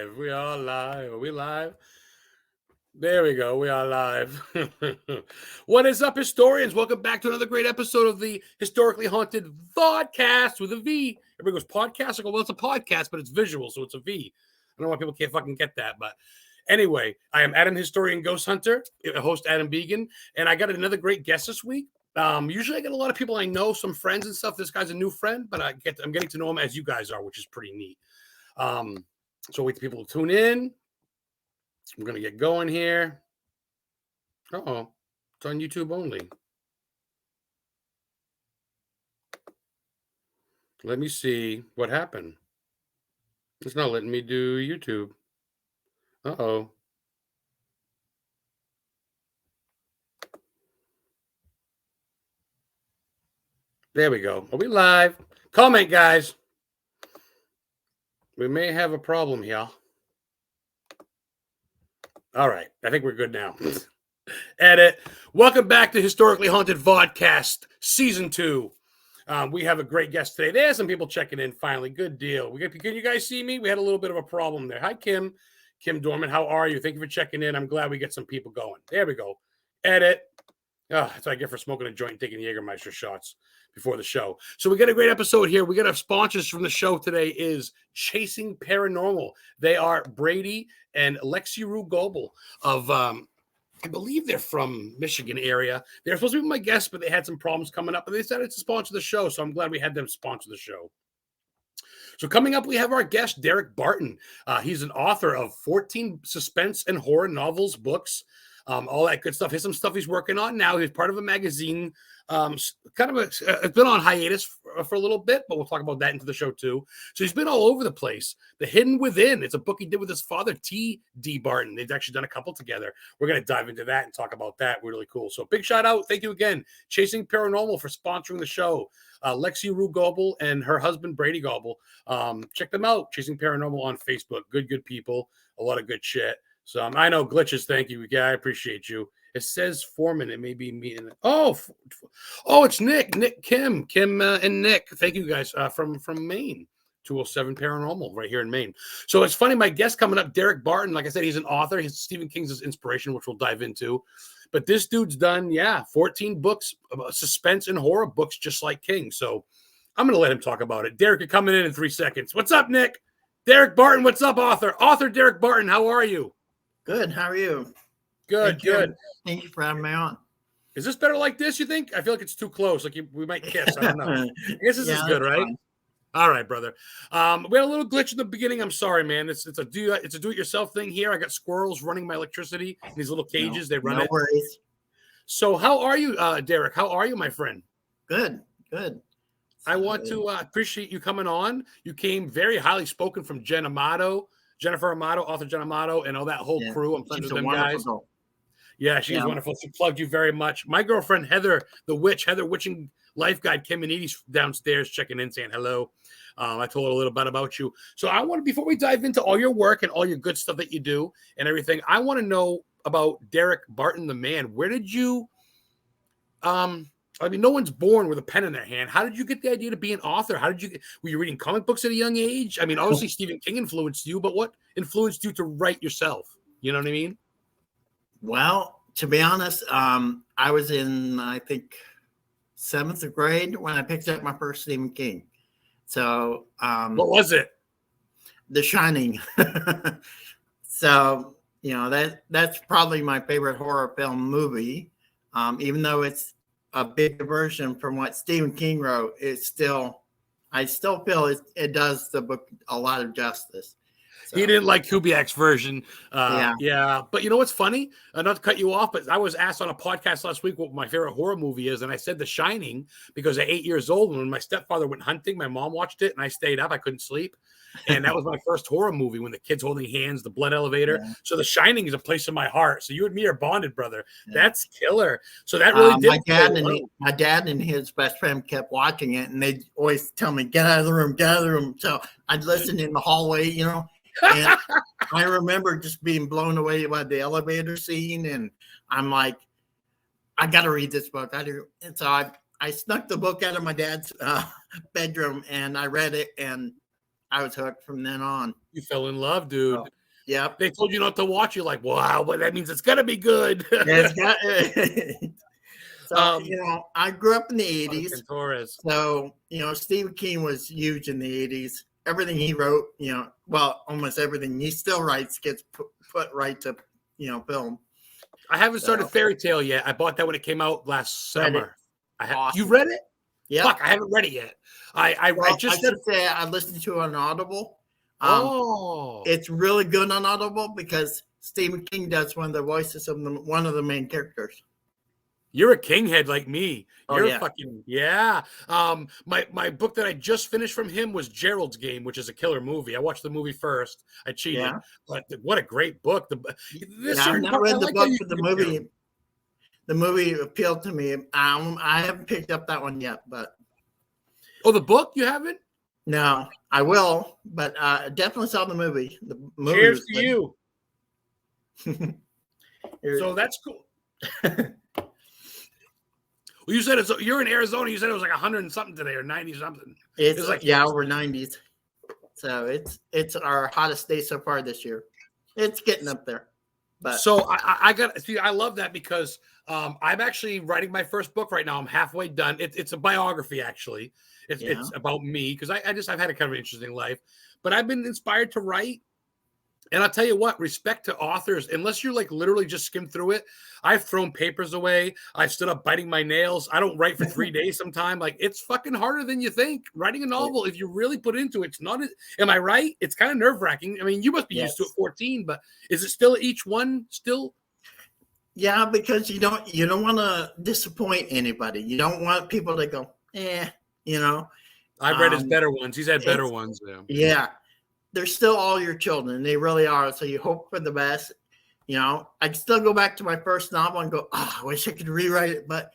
live. We are live. Are we live? There we go. We are live. What is up, historians? Welcome back to another great episode of the Historically Haunted Vodcast with a V. Everybody goes podcast. I go, well, it's a podcast, but it's visual, so it's a V. I don't know why people can't fucking get that, but anyway, I am Adam Historian Ghost Hunter, host Adam Began, and I got another great guest this week. Usually I get a lot of people I know, some friends and stuff. This guy's a new friend, but I'm getting to know him as you guys are, which is pretty neat. So wait for people to tune in. We're gonna get going here. Uh-oh, it's on YouTube only. Let me see what happened. It's not letting me do YouTube. Uh-oh. There we go. Are we live? Comment, guys. We may have a problem here. All right. I think we're good now. Edit. Welcome back to Historically Haunted Vodcast Season 2. We have a great guest today. There's some people checking in finally. Good deal. Can you guys see me? We had a little bit of a problem there. Hi, Kim. Kim Dorman, how are you? Thank you for checking in. I'm glad we get some people going. There we go. Edit. Oh, that's what I get for smoking a joint and taking Jägermeister shots before the show. So we got a great episode here. We got our sponsors from the show today is Chasing Paranormal. They are Brady and Lexi Rue Goebel of, I believe they're from Michigan area. They're supposed to be my guests, but they had some problems coming up, and they decided to sponsor the show. So I'm glad we had them sponsor the show. So coming up, we have our guest, Derek Barton. He's an author of 14 suspense and horror novels, books, all that good stuff. Here's some stuff he's working on now. He's part of a magazine. It's been on hiatus for a little bit, but we'll talk about that into the show too. So he's been all over the place. The Hidden Within. It's a book he did with his father, T.D. Barton. They've actually done a couple together. We're going to dive into that and talk about that. Really cool. So big shout out. Thank you again, Chasing Paranormal, for sponsoring the show. Lexi Rue Goebel and her husband, Brady Goebel. Check them out. Chasing Paranormal on Facebook. Good people. A lot of good shit. So I know glitches. Thank you. Yeah, I appreciate you. It says Foreman. It may be me. Oh, it's Nick, Kim, and Nick. Thank you guys from Maine. 207 Paranormal right here in Maine. So it's funny. My guest coming up, Derek Barton. Like I said, he's an author. Stephen King's his inspiration, which we'll dive into. But this dude's done, 14 books, suspense and horror books, just like King. So I'm going to let him talk about it. Derek, you're coming in 3 seconds. What's up, Nick? Derek Barton, what's up, author? Author Derek Barton, how are you? Good. How are you? Good. Thank you for having me on. Is this better like this, you think? I feel like it's too close. Like we might kiss. I don't know. I guess this is good, right? Fine. All right, brother. We had a little glitch in the beginning. I'm sorry, man. It's a do-it-yourself thing here. I got squirrels running my electricity in these little cages. They run it. No worries. So how are you, Derek? How are you, my friend? Good. I want to appreciate you coming on. You came very highly spoken from Jennifer Amato, author Jen Amato, and all that whole crew. I'm friends with them guys. Girl. Yeah, she's wonderful. She plugged you very much. My girlfriend, Heather Witching Life Guide, Kim and Edie's downstairs checking in, saying hello. I told her a little bit about you. So I want to, before we dive into all your work and all your good stuff that you do and everything, I want to know about Derek Barton, the man. Where did you, no one's born with a pen in their hand. How did you get the idea to be an author? Were you reading comic books at a young age? I mean, obviously Stephen King influenced you, but what influenced you to write yourself? You know what I mean? Well, to be honest, I was in, I think, 7th grade when I picked up my first Stephen King. So, what was it? The Shining. So, that's probably my favorite horror film movie. Even though it's a big diversion from what Stephen King wrote, I still feel it does the book a lot of justice. So. He didn't like Kubiak's version. Yeah. But you know what's funny? Not to cut you off, but I was asked on a podcast last week what my favorite horror movie is. And I said The Shining because at 8 years old, when my stepfather went hunting, my mom watched it and I stayed up. I couldn't sleep. And that was my first horror movie, when the kids holding hands, the blood elevator. Yeah. So The Shining is a place in my heart. So you and me are bonded, brother. Yeah. That's killer. So that really did. My dad and his best friend kept watching it, and they'd always tell me, get out of the room. So I'd listen in the hallway, And I remember just being blown away by the elevator scene, and I'm like, I got to read this book. And so I snuck the book out of my dad's bedroom, and I read it, and I was hooked from then on. You fell in love, dude. So, yep. They told you not to watch. You're like, wow, but that means it's gonna be good. It's got, so I grew up in the 80s. Torres. So, Stephen King was huge in the 80s. Everything he wrote, well, almost everything he still writes gets put right to, film. I haven't started Fairy Tale yet. I bought that when it came out last summer. Awesome. You read it? Yeah. Fuck, I haven't read it yet. I should say I listened to it on Audible. Oh. It's really good on Audible because Stephen King does one of the voices of one of the main characters. You're a King head like me. You're yeah. fucking my book that I just finished from him was Gerald's Game, which is a killer movie. I watched the movie first. I cheated, but what a great book. I've not read the book, but the movie appealed to me. I haven't picked up that one yet, but the book you haven't? No, I will, but I definitely saw the movie. The movie Cheers to you. So that's cool. Well, you said you're in Arizona. You said it was like 100 and something today, or 90 something. It's like over 90s. So it's our hottest day so far this year. It's getting up there. But so I love that because I'm actually writing my first book right now. I'm halfway done. It's a biography actually. It's about me because I've had a kind of interesting life, but I've been inspired to write. And I'll tell you what, respect to authors, unless you're like literally just skim through it. I've thrown papers away. I've stood up biting my nails. I don't write for 3 days sometime. Like, it's fucking harder than you think. Writing a novel, if you really put into it, it's not. Am I right? It's kind of nerve wracking. I mean, you must be used to it 14, but is it still each one still? Yeah, because you don't want to disappoint anybody. You don't want people to go, I've read his better ones. He's had better ones. Yeah. They're still all your children. They really are. So you hope for the best. I still go back to my first novel and go, I wish I could rewrite it. But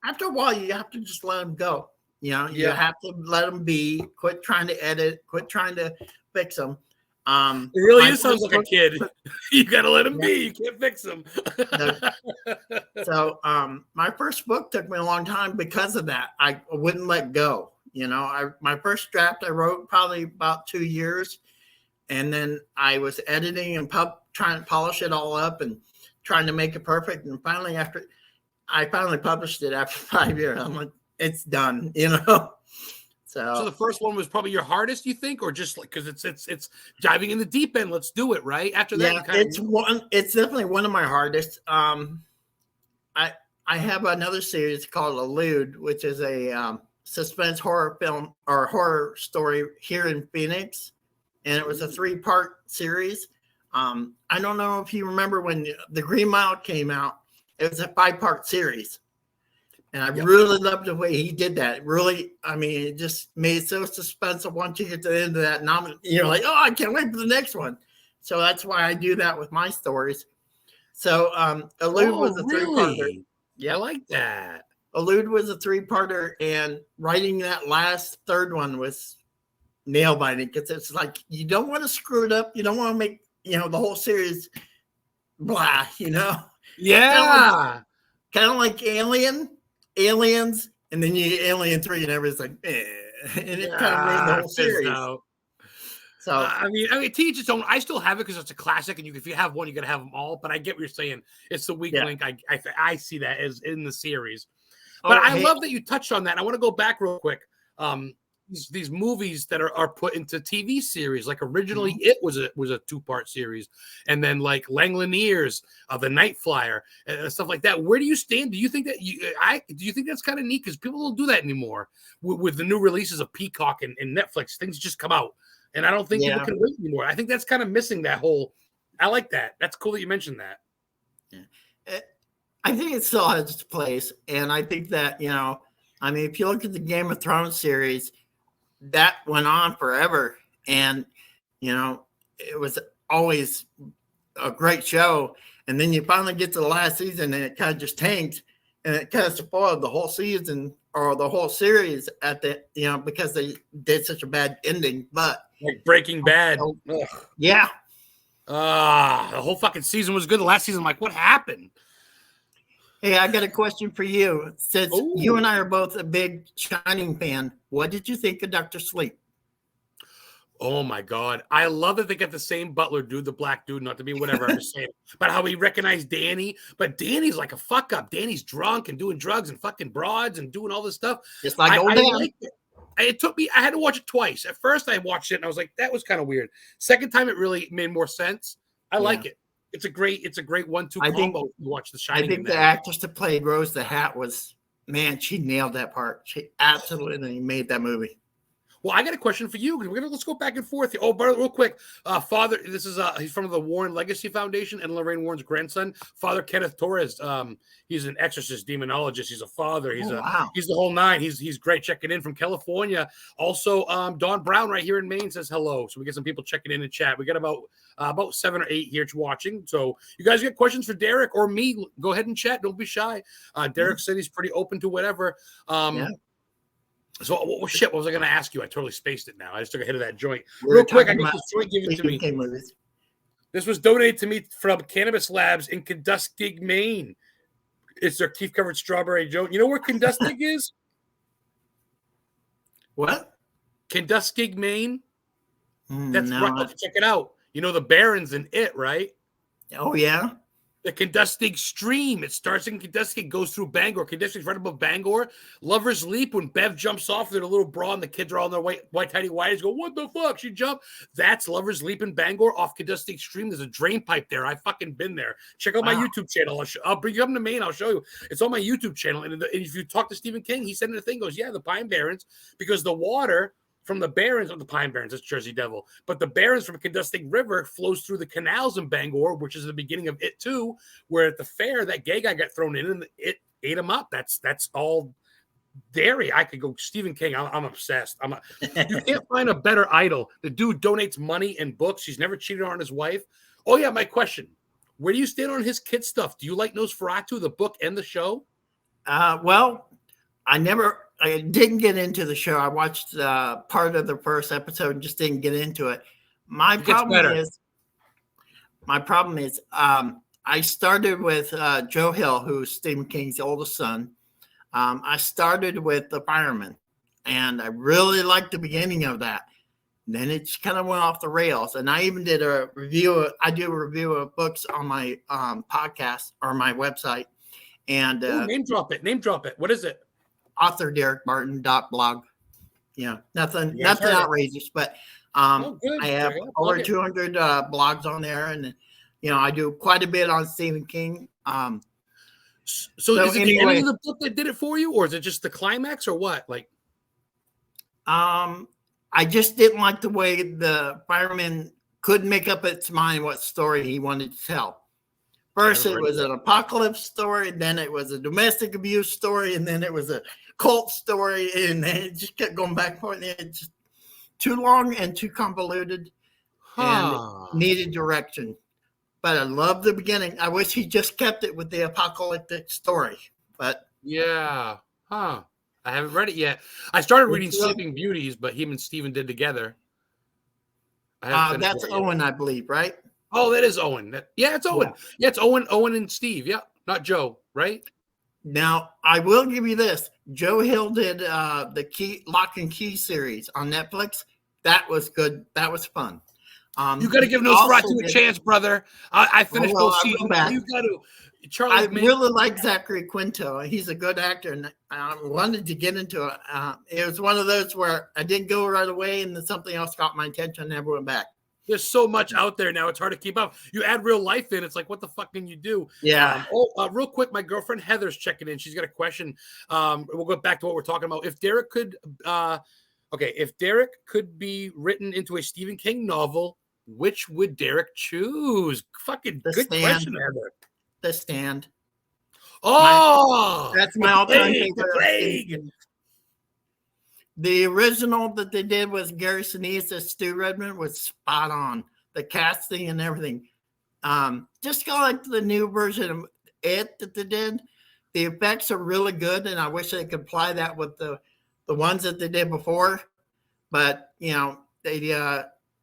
after a while, you have to just let them go. You have to let them be. Quit trying to edit. Quit trying to fix them. It really sounds like a kid. You got to let them be. You can't fix them. So my first book took me a long time because of that. I wouldn't let go. My first draft I wrote probably about 2 years. And then I was editing and trying to polish it all up and trying to make it perfect. And finally, I published it after 5 years. I'm like, it's done, So the first one was probably your hardest, you think, or just like because it's diving in the deep end. Let's do it, right? After that, it's definitely one of my hardest. I have another series called Elude, which is a suspense horror film or horror story here in Phoenix. And it was a 3-part series. I don't know if you remember when The Green Mile came out. It was a 5-part series. And I really loved the way he did that. It just made it so suspenseful once you get to the end of that. And you're like, I can't wait for the next one. So that's why I do that with my stories. So Elude was a 3-parter. Yeah, I like that. Elude was a 3-parter. And writing that last third one was nail biting because it's like you don't want to screw it up. You don't want to make the whole series blah. Yeah, kind of like Aliens, and then you get Alien 3, and everybody's like, and it kind of made the whole series. So I mean, to each its own. I still have it because it's a classic, and if you have one, you got to have them all. But I get what you're saying. It's the weak link. I see that as in the series. But I love that you touched on that. I want to go back real quick. These movies that are put into TV series, like originally it was a 2-part series, and then like Langoliers, The Night Flyer, stuff like that. Where do you stand? Do you think that do you think that's kind of neat because people don't do that anymore with the new releases of Peacock and Netflix? Things just come out, and I don't think people can wait anymore. I think that's kind of missing that whole. I like that. That's cool that you mentioned that. Yeah. I think it still has its place, and I think that if you look at the Game of Thrones series. That went on forever. And, it was always a great show. And then you finally get to the last season and it kind of just tanked and it kind of spoiled the whole season or the whole series because they did such a bad ending. But like Breaking Bad. Yeah. The whole fucking season was good. The last season, I'm like, what happened? Hey, I got a question for you. Since you and I are both a big Shining fan, what did you think of Dr. Sleep? Oh my God. I love that they got the same butler dude, the black dude, not to be whatever I'm just saying, but how he recognized Danny. But Danny's like a fuck up. Danny's drunk and doing drugs and fucking broads and doing all this stuff. Just like old I Dan. liked it. It took me, I had to watch it twice. At first, I watched it and I was like, that was kind of weird. Second time, it really made more sense. I like it. It's a great 1-2 combo. You watch The Shining. I think the actress that played Rose the Hat was, man, she nailed that part. She absolutely made that movie. Well, I got a question for you. Let's go back and forth. Oh, but real quick, Father, this is he's from the Warren Legacy Foundation and Lorraine Warren's grandson, Father Kenneth Torres. He's an exorcist, demonologist. He's a father. He's he's the whole nine. He's great. Checking in from California. Also, Don Brown right here in Maine says hello. So we get some people checking in chat. We got about 7 or 8 here watching. So you guys got questions for Derek or me? Go ahead and chat. Don't be shy. Derek said he's pretty open to whatever. So, what was I going to ask you? I totally spaced it now. I just took a hit of that joint. Real quick, I got this joint given to me. This was donated to me from Cannabis Labs in Kenduskeag, Maine. It's their Keef-covered strawberry joint. You know where Kenduskeag is? What? Kenduskeag, Maine? That's no. right. Check it out. You know the Barons in it, right? Oh, yeah. The Kenduskeag Stream. It starts in Kenduskeag, goes through Bangor. Kenduskeag's right above Bangor. Lovers Leap, when Bev jumps off with a little bra and the kids are all in their white tidy whities, go, what the fuck? She jumped. That's Lovers Leap in Bangor off Kenduskeag Stream. There's a drain pipe there. I've fucking been there. Check out my YouTube channel. I'll bring you up to Maine. I'll show you. It's on my YouTube channel. And if you talk to Stephen King, he said in the thing, goes, yeah, the Pine Barrens, because the water from the Barrens, of the Pine Barrens, that's Jersey Devil, but the Barrens from Kenduskeag River flows through the canals in Bangor, which is the beginning of It Too, where at the fair, that gay guy got thrown in and it ate him up. That's all dairy. I could go Stephen King. I'm obsessed. You can't find a better idol. The dude donates money and books. He's never cheated on his wife. Oh, yeah, my question. Where do you stand on his kid stuff? Do you like Nosferatu, the book and the show? Well, I didn't get into the show. I watched part of the first episode and just didn't get into it. My problem is I started with Joe Hill, who's Stephen King's oldest son. I started with The Fireman, and I really liked the beginning of that. Then it just kind of went off the rails. And I even did a review. I do a review of books on my podcast or my website. And name drop it. What is it? Author Derek Martin.blog. Nothing outrageous, but I have over 200 blogs on there, and I do quite a bit on Stephen King. So is it the ending of the book that did it for you, or is it just the climax, or what? I just didn't like the way the fireman couldn't make up its mind what story he wanted to tell. First, it was an apocalypse story, then it was a domestic abuse story, and then it was a cult story, and it just kept going back and forth. It's just too long and too convoluted and needed direction. But I love the beginning. I wish he just kept it with the apocalyptic story. But yeah. I haven't read it yet. I started reading Sleeping Beauties, but him and Steven did together. That's Owen, I believe, right? Oh, that is Owen. It's Owen. Yeah, it's Owen and Steve. Yeah, not Joe, right? Now, I will give you this. Joe Hill did the Lock and Key series on Netflix. That was good. That was fun. You got to give Nosferatu a chance, brother. I finished those seasons. You got to. I really like Zachary Quinto. He's a good actor, and I wanted to get into it. It was one of those where I didn't go right away, and then something else got my attention and never went back. There's so much out there now. It's hard to keep up. You add real life in. It's like, what the fuck can you do? Yeah. Real quick, my girlfriend Heather's checking in. She's got a question. We'll go back to what we're talking about. If Derek could be written into a Stephen King novel, which would Derek choose? Fucking good question, Heather. The Stand. Oh, that's my all-time favorite. The original that they did with Gary Sinise as Stu Redmond was spot on. The casting and everything. Just go like the new version of it that they did. The effects are really good, and I wish they could apply that with the ones that they did before. But the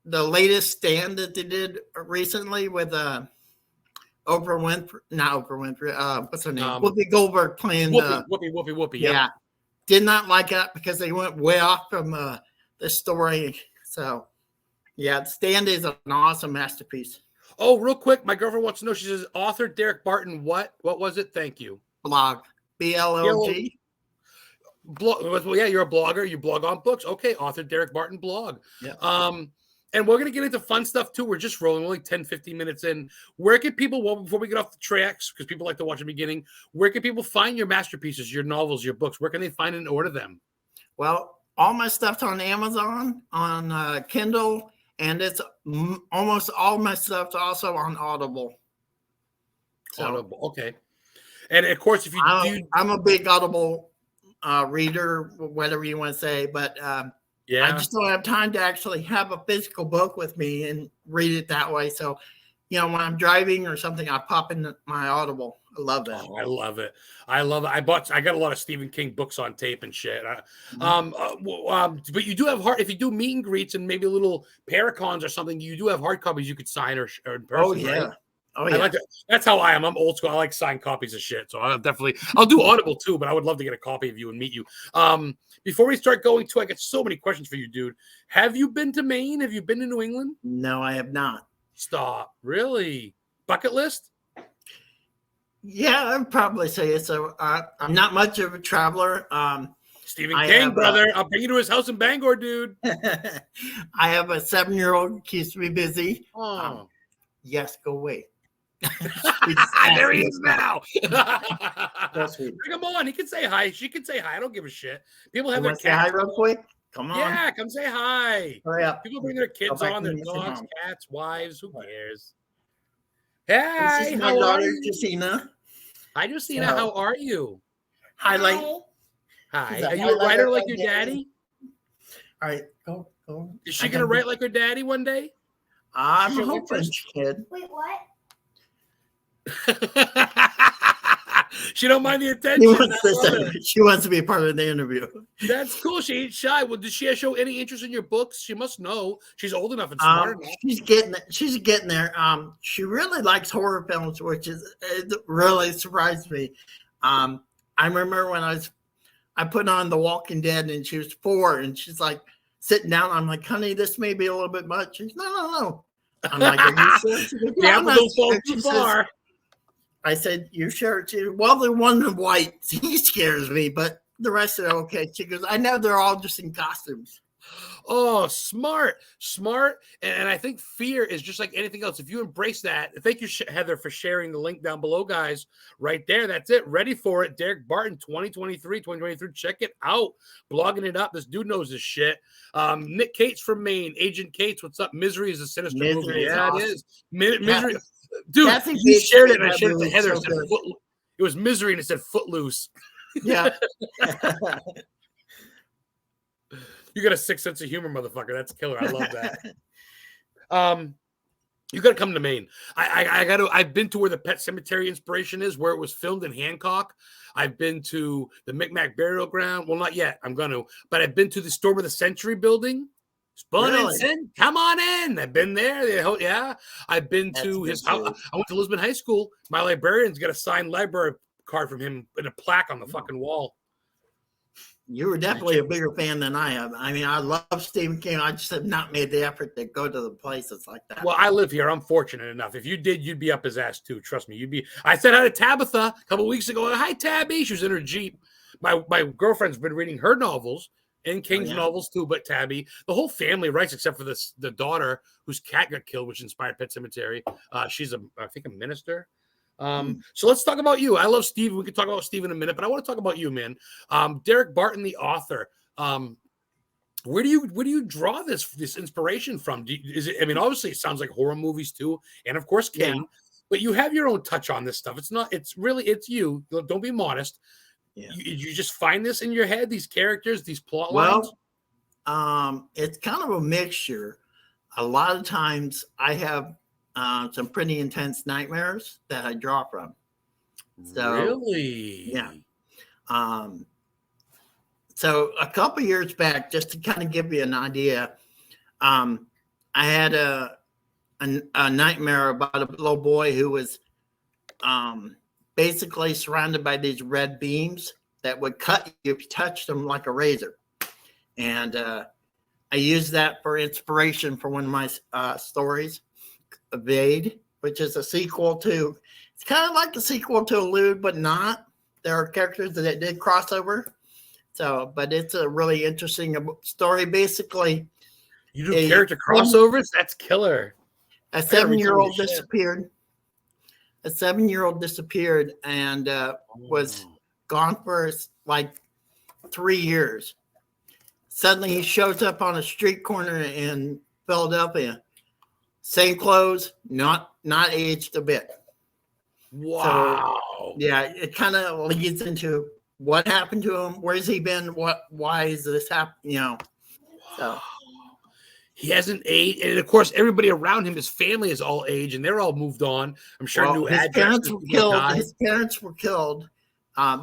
latest Stand that they did recently with Oprah Winfrey, not Oprah Winfrey. What's her name? Whoopi Goldberg playing Whoopi. Yeah. Did not like that because they went way off from the story. So Yeah, The Stand is an awesome masterpiece. Oh, real quick, my girlfriend wants to know. She says, author Derek Barton, what? What was it? Thank you. Blog. BLOG. Well, yeah, you're a blogger. You blog on books. Okay, author Derek Barton blog. Yeah. And we're going to get into fun stuff too. We're just rolling, only 10, 15 minutes in. Where can people, well, before we get off the tracks, because people like to watch the beginning, where can people find your masterpieces, your novels, your books? Where can they find and order them? Well, all my stuff's on Amazon, on Kindle, and it's almost all my stuff's also on Audible. So, Audible, okay. And of course, if you I'm a big Audible reader, whatever you want to say, but yeah, I just don't have time to actually have a physical book with me and read it that way. So, when I'm driving or something, I pop in my Audible. I love that. Oh, I love it. I love it. I got a lot of Stephen King books on tape and shit. But you do have if you do meet and greets and maybe a little Paracons or something, you do have hard copies you could sign or in person. Oh yeah. Right? Oh yeah. That's how I am. I'm old school. I like signed copies of shit. So I'll do Audible too, but I would love to get a copy of you and meet you. Before we start going to, I got so many questions for you, dude. Have you been to Maine? Have you been to New England? No, I have not. Stop. Really? Bucket list? Yeah, I'd probably say it's I'm not much of a traveler. Stephen King, brother. I'll bring you to his house in Bangor, dude. I have a 7-year-old, keeps me busy. Oh. Yes, go away. There he is now. That's sweet. Bring him on. He can say hi. She can say hi. I don't give a shit. People have their their cats. Say hi real quick. Come on. Yeah, come say hi. Hurry up. People bring their kids on, their dogs, cats, wives. Who cares? Hey, this is my daughter, Justina. Hi, Justina. How are you? Highlight. Hi. Are you a writer like your daddy? All right, go. Is she gonna write like her daddy one day? I'm hoping, kid. Wait, what? She don't mind the attention. She wants to be a part of the interview. That's cool. She ain't shy. Well, does she show any interest in your books? She must know. She's old enough and smart enough. She's getting there. She really likes horror films, which it really surprised me. I remember when I put on The Walking Dead and she was 4 and she's like sitting down. I'm like, honey, this may be a little bit much. She's no. I'm like, are you sure? Goes, yeah, don't fall too far. I said, you sure too? Well, the one in white, he scares me, but the rest are okay. She goes, I know they're all just in costumes. Oh, smart. And I think fear is just like anything else. If you embrace that, thank you, Heather, for sharing the link down below, guys. Right there. That's it. Ready for it. Derek Barton, 2023. Check it out. Blogging it up. This dude knows his shit. Nick Cates from Maine. Agent Cates, what's up? Misery is a sinister movie. Yeah, awesome. It is. Misery. Dude, you shared it and I shared it to Heather. It was Misery and it said Footloose. Yeah. You got a sick sense of humor, motherfucker. That's killer. I love that. You got to come to Maine. I've been to where the Pet Cemetery inspiration is, where it was filmed in Hancock. I've been to the Micmac Burial Ground. Well, not yet. I'm going to. But I've been to the Storm of the Century building. Really? Come on in. I've been there. Yeah. I've been to his house. I went to Lisbon High School. My librarian's got a signed library card from him and a plaque on the fucking wall. You were definitely a bigger fan than I am. I mean, I love Stephen King. I just have not made the effort to go to the places like that. Well, I live here. I'm fortunate enough. If you did, you'd be up his ass too. Trust me. You'd be. I said hi to Tabitha a couple weeks ago. Hi, Tabby. She was in her Jeep. My girlfriend's been reading her novels and King's novels too. But Tabby, the whole family writes except for the daughter whose cat got killed, which inspired Pet Cemetery. She's I think a minister. So let's talk about you. I love Steve. We can talk about Steve in a minute, but I want to talk about you, man. Derek Barton, the author. Where do you draw this inspiration from? Is it? I mean, obviously, it sounds like horror movies too, and of course, King. Yeah. But you have your own touch on this stuff. It's not. It's you. Don't be modest. Yeah. You just find this in your head. These characters, these plot lines. Well, it's kind of a mixture. A lot of times, I have some pretty intense nightmares that I draw from. So, really? Yeah. So a couple years back, just to kind of give you an idea, I had a nightmare about a little boy who was basically surrounded by these red beams that would cut you if you touched them like a razor. And I used that for inspiration for one of my stories, Evade, which is a sequel to, it's kind of like the sequel to Elude, but not. There are characters that did cross over. So, but it's a really interesting story. Basically, You do character crossovers? That's killer. A 7-year-old disappeared. A 7-year-old disappeared and was gone for like 3 years. Suddenly he shows up on a street corner in Philadelphia. Same clothes, not aged a bit. Wow. So, yeah, it kind of leads into what happened to him. Where's he been? Why is this happening? You know. So he hasn't aged, and of course, everybody around him, his family is all aged, and they're all moved on. I'm sure new his addresses. Parents were killed. His parents were killed.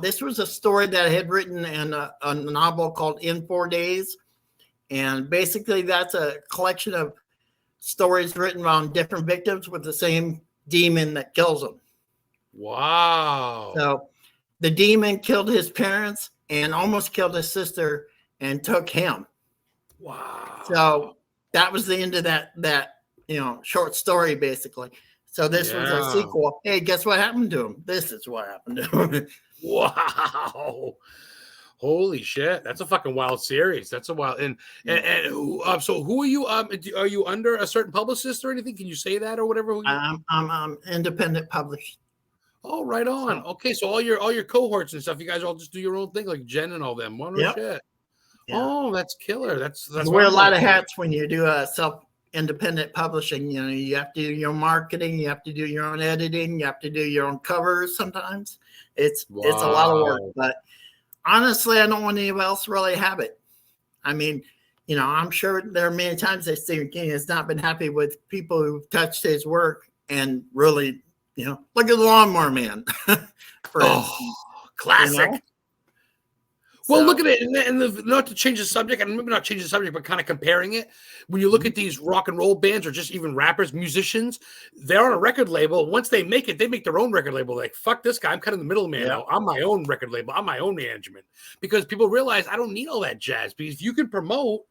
This was a story that I had written in a novel called In 4 Days. And basically, that's a collection of stories written on different victims with the same demon that kills them. Wow. So the demon killed his parents and almost killed his sister and took him. Wow. So that was the end of that short story, basically. So this was a sequel. Hey, guess what happened to him? This is what happened to him. Wow. Holy shit. That's a fucking wild series. That's a wild. And so who are you? Are you under a certain publicist or anything? Can you say that or whatever? I'm independent published. Oh, right on. Okay. So all your cohorts and stuff, you guys all just do your own thing, like Jen and all them. Shit. Yeah. Oh, that's killer. That's you wear a lot of hats when you do a independent publishing. You know, you have to do your marketing, you have to do your own editing, you have to do your own covers sometimes. It's a lot of work, but honestly, I don't want anybody else to really have it. I mean, I'm sure there are many times that Stephen King has not been happy with people who've touched his work and really, look at the Lawnmower Man. Classic. Well, look at it, and not to change the subject, and maybe not change the subject, but kind of comparing it. When you look at these rock and roll bands, or just even rappers, musicians, they're on a record label. Once they make it, they make their own record label. Like, fuck this guy, I'm kind of the middleman now. I'm my own record label. I'm my own management. Because people realize I don't need all that jazz. Because if you can promote,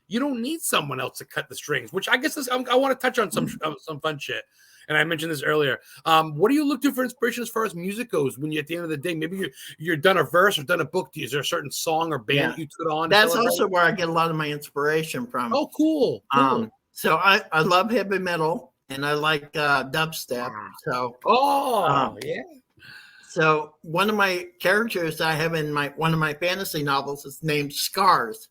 you don't need someone else to cut the strings. Which I guess I want to touch on some fun shit. And I mentioned this earlier. What do you look to for inspiration as far as music goes? When you, at the end of the day, maybe you're done a verse or done a book. Is there a certain song or band that you put on? That's also where I get a lot of my inspiration from. Oh, cool. So I love heavy metal and I like dubstep. So yeah. So one of my characters I have in one of my fantasy novels is named Scars,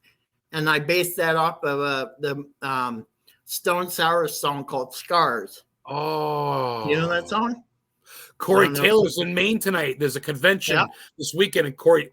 and I based that off of the Stone Sour song called Scars. Oh, you know that song? Corey Taylor's in Maine tonight. There's a convention this weekend, and Corey,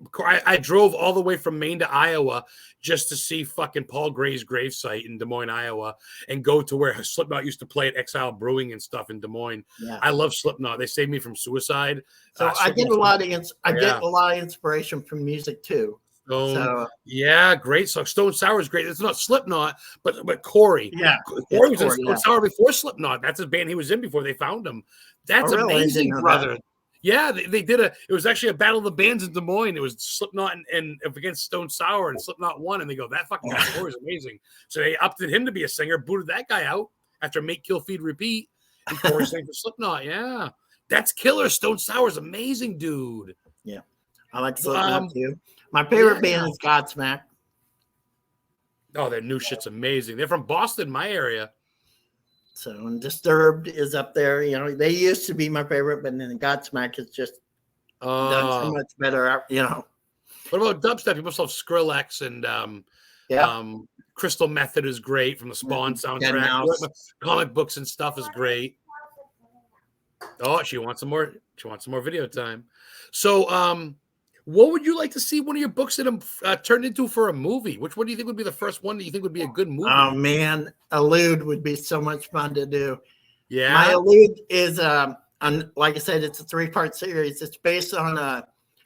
I drove all the way from Maine to Iowa just to see fucking Paul Gray's gravesite in Des Moines, Iowa, and go to where Slipknot used to play at Exile Brewing and stuff in Des Moines. Yeah. I love Slipknot. They saved me from suicide. So I get a lot of inspiration from music too. Great song. Stone Sour is great. It's not Slipknot, but Corey. Yeah, Corey was in Stone Sour before Slipknot. That's his band he was in before they found him. That's amazing, brother. Yeah, they did it was actually a battle of the bands in Des Moines. It was Slipknot and against Stone Sour, and Slipknot won, and they go, that fucking guy Corey is amazing. So they opted him to be a singer, booted that guy out after Make, Kill, Feed, Repeat, and Corey sang for Slipknot. Yeah, that's killer. Stone Sour is amazing, dude. Yeah, I like Slipknot too. My favorite band is Godsmack. Oh, their new shit's amazing. They're from Boston, my area. So, and Disturbed is up there. They used to be my favorite, but then Godsmack has just done so much better. What about dubstep? People love Skrillex and Crystal Method is great from the Spawn soundtrack. Comic books and stuff is great. Oh, she wants some more. She wants some more video time. So, what would you like to see one of your books turned into for a movie? Which one do you think would be the first one that you think would be a good movie? Oh man, Elude would be so much fun to do. Yeah, my Elude is like I said, it's a 3-part series. It's based on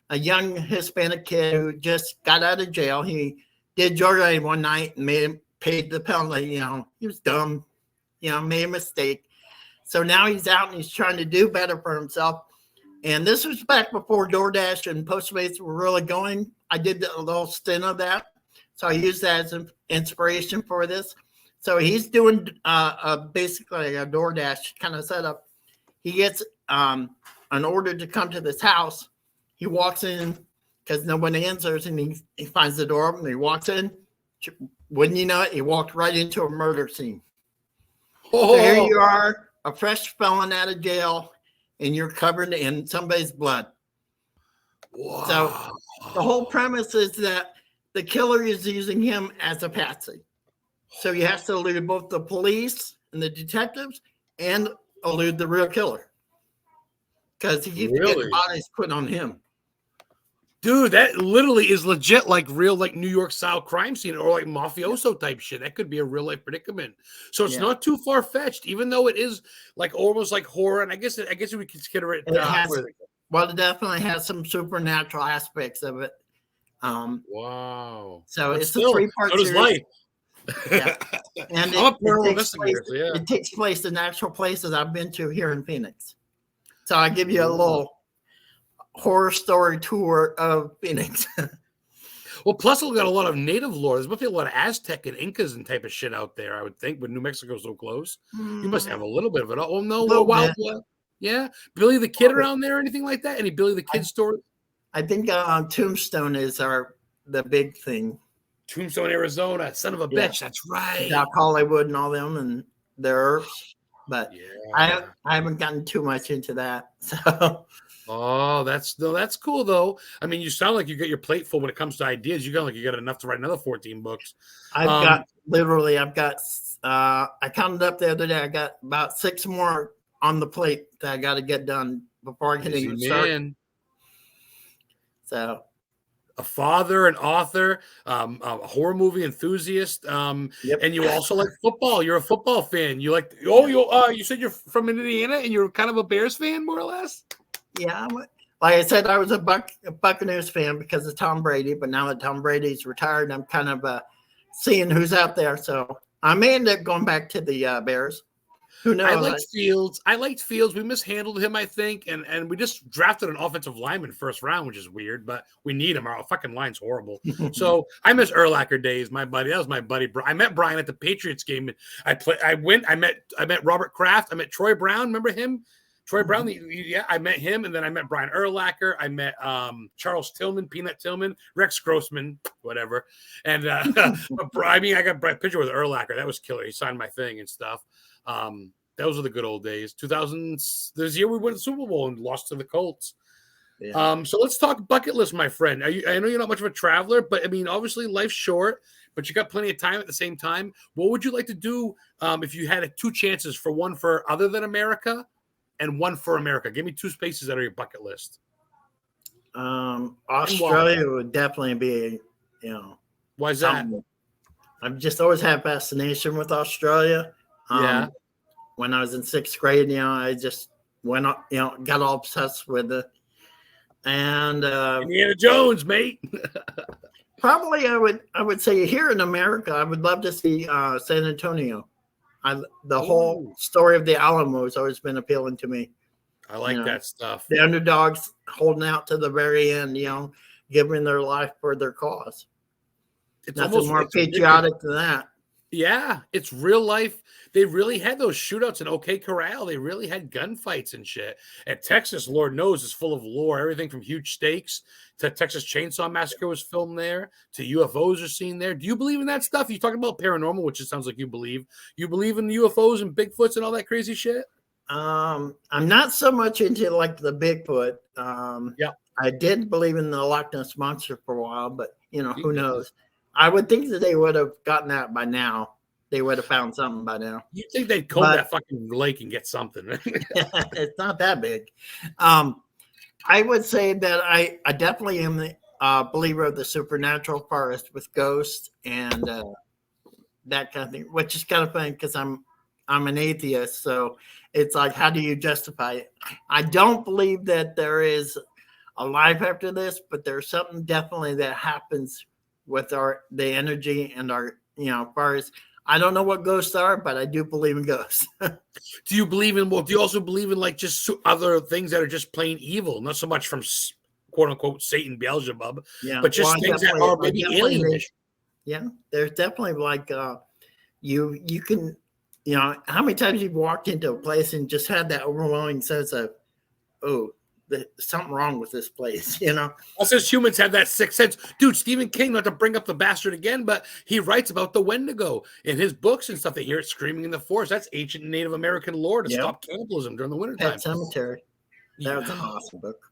a young Hispanic kid who just got out of jail. He did joyride one night and paid the penalty. He was dumb. Made a mistake. So now he's out and he's trying to do better for himself. And this was back before DoorDash and Postmates were really going. I did a little stint of that. So I use that as an inspiration for this. So he's doing basically a DoorDash kind of setup. He gets an order to come to this house. He walks in because nobody answers, and he finds the door open. He walks in. Wouldn't you know it? He walked right into a murder scene. So here you are, a fresh felon out of jail, and you're covered in somebody's blood. Wow. So the whole premise is that the killer is using him as a patsy. So he has to elude both the police and the detectives and elude the real killer. Because he keeps getting bodies put on him. Dude, that literally is legit like real like New York style crime scene or like mafioso type shit. That could be a real life predicament. So it's not too far fetched, even though it is like almost like horror. And I guess we could consider it. It definitely has some supernatural aspects of it. Wow. So it's still, a 3-part series. Life. Yeah. And it takes place in actual places I've been to here in Phoenix. So I give you a little horror story tour of Phoenix. Well, plus we got a lot of native lore. There's must be a lot of Aztec and Incas and type of shit out there, I would think, with New Mexico so close. You must have a little bit of it. Oh no, Wild West. Yeah. Billy the Kid around there or anything like that? Any Billy the Kid story? I think Tombstone is the big thing. Tombstone, Arizona, son of a bitch. That's right. Doc Hollywood and all them and their herbs. But I haven't gotten too much into that. So that's cool though. I mean, you sound like you get your plate full when it comes to ideas. You got enough to write another 14 books. I've got I counted up the other day. I got about 6 more on the plate that I got to get done before I can even start. So, a father, an author, a horror movie enthusiast, and you also like football. You're a football fan. You like you said you're from Indiana and you're kind of a Bears fan, more or less. Yeah, like I said, I was a Buccaneers fan because of Tom Brady, but now that Tom Brady's retired, I'm kind of seeing who's out there. So I may end up going back to the Bears. Who knows? I liked Fields. We mishandled him, I think, and we just drafted an offensive lineman first round, which is weird, but we need him. Our fucking line's horrible. So I miss Urlacher days, my buddy. That was my buddy. I met Brian at the Patriots game. I met Robert Kraft. I met Troy Brown. Remember him? Troy Brown. I met him, and then I met Brian Urlacher. I met Charles Tillman, Peanut Tillman, Rex Grossman, whatever. And I got a picture with Urlacher. That was killer. He signed my thing and stuff. Those were the good old days. 2000, this year we won the Super Bowl and lost to the Colts. Yeah. So let's talk bucket list, my friend. I know you're not much of a traveler, but I mean, obviously life's short, but you got plenty of time at the same time. What would you like to do if you had 2 chances for one for other than America and one for America? Give me 2 spaces that are your bucket list. Australia would definitely be, Why is that? I've just always had fascination with Australia. When I was in 6th grade, I just went up, got all obsessed with it. And Indiana Jones, mate. Probably I would say here in America, I would love to see San Antonio. The whole story of the Alamo has always been appealing to me. I like that stuff. The underdogs holding out to the very end, giving their life for their cause. It's nothing more patriotic than that. Yeah, it's real life. They really had those shootouts in OK Corral. They really had gunfights and shit. And Texas, Lord knows, is full of lore. Everything from huge stakes to Texas Chainsaw Massacre was filmed there, to UFOs are seen there. Do you believe in that stuff? You talking about paranormal, which it sounds like you believe. You believe in UFOs and Bigfoots and all that crazy shit? I'm not so much into like the Bigfoot. I did believe in the Loch Ness Monster for a while, but who knows? I would think that they would have gotten that by now. They would have found something by now. You think they'd comb that fucking lake and get something? It's not that big. I would say that I definitely am a believer of the supernatural forest with ghosts and that kind of thing, which is kind of funny because I'm an atheist. So it's like, how do you justify it? I don't believe that there is a life after this, but there's something definitely that happens with the energy and our, far as I don't know what ghosts are, but I do believe in ghosts. Do you also believe in like just other things that are just plain evil, not so much from quote unquote Satan, Beelzebub, but just things that are maybe alien? Yeah, there's definitely like you can, how many times you've walked into a place and just had that overwhelming sense of, oh, there's something wrong with this place, Us as humans have that sixth sense. Dude, Stephen King, not to bring up the bastard again, but he writes about the Wendigo in his books and stuff. They hear it screaming in the forest. That's ancient Native American lore to stop cannibalism during the wintertime. Pet Cemetery. That was an awesome book.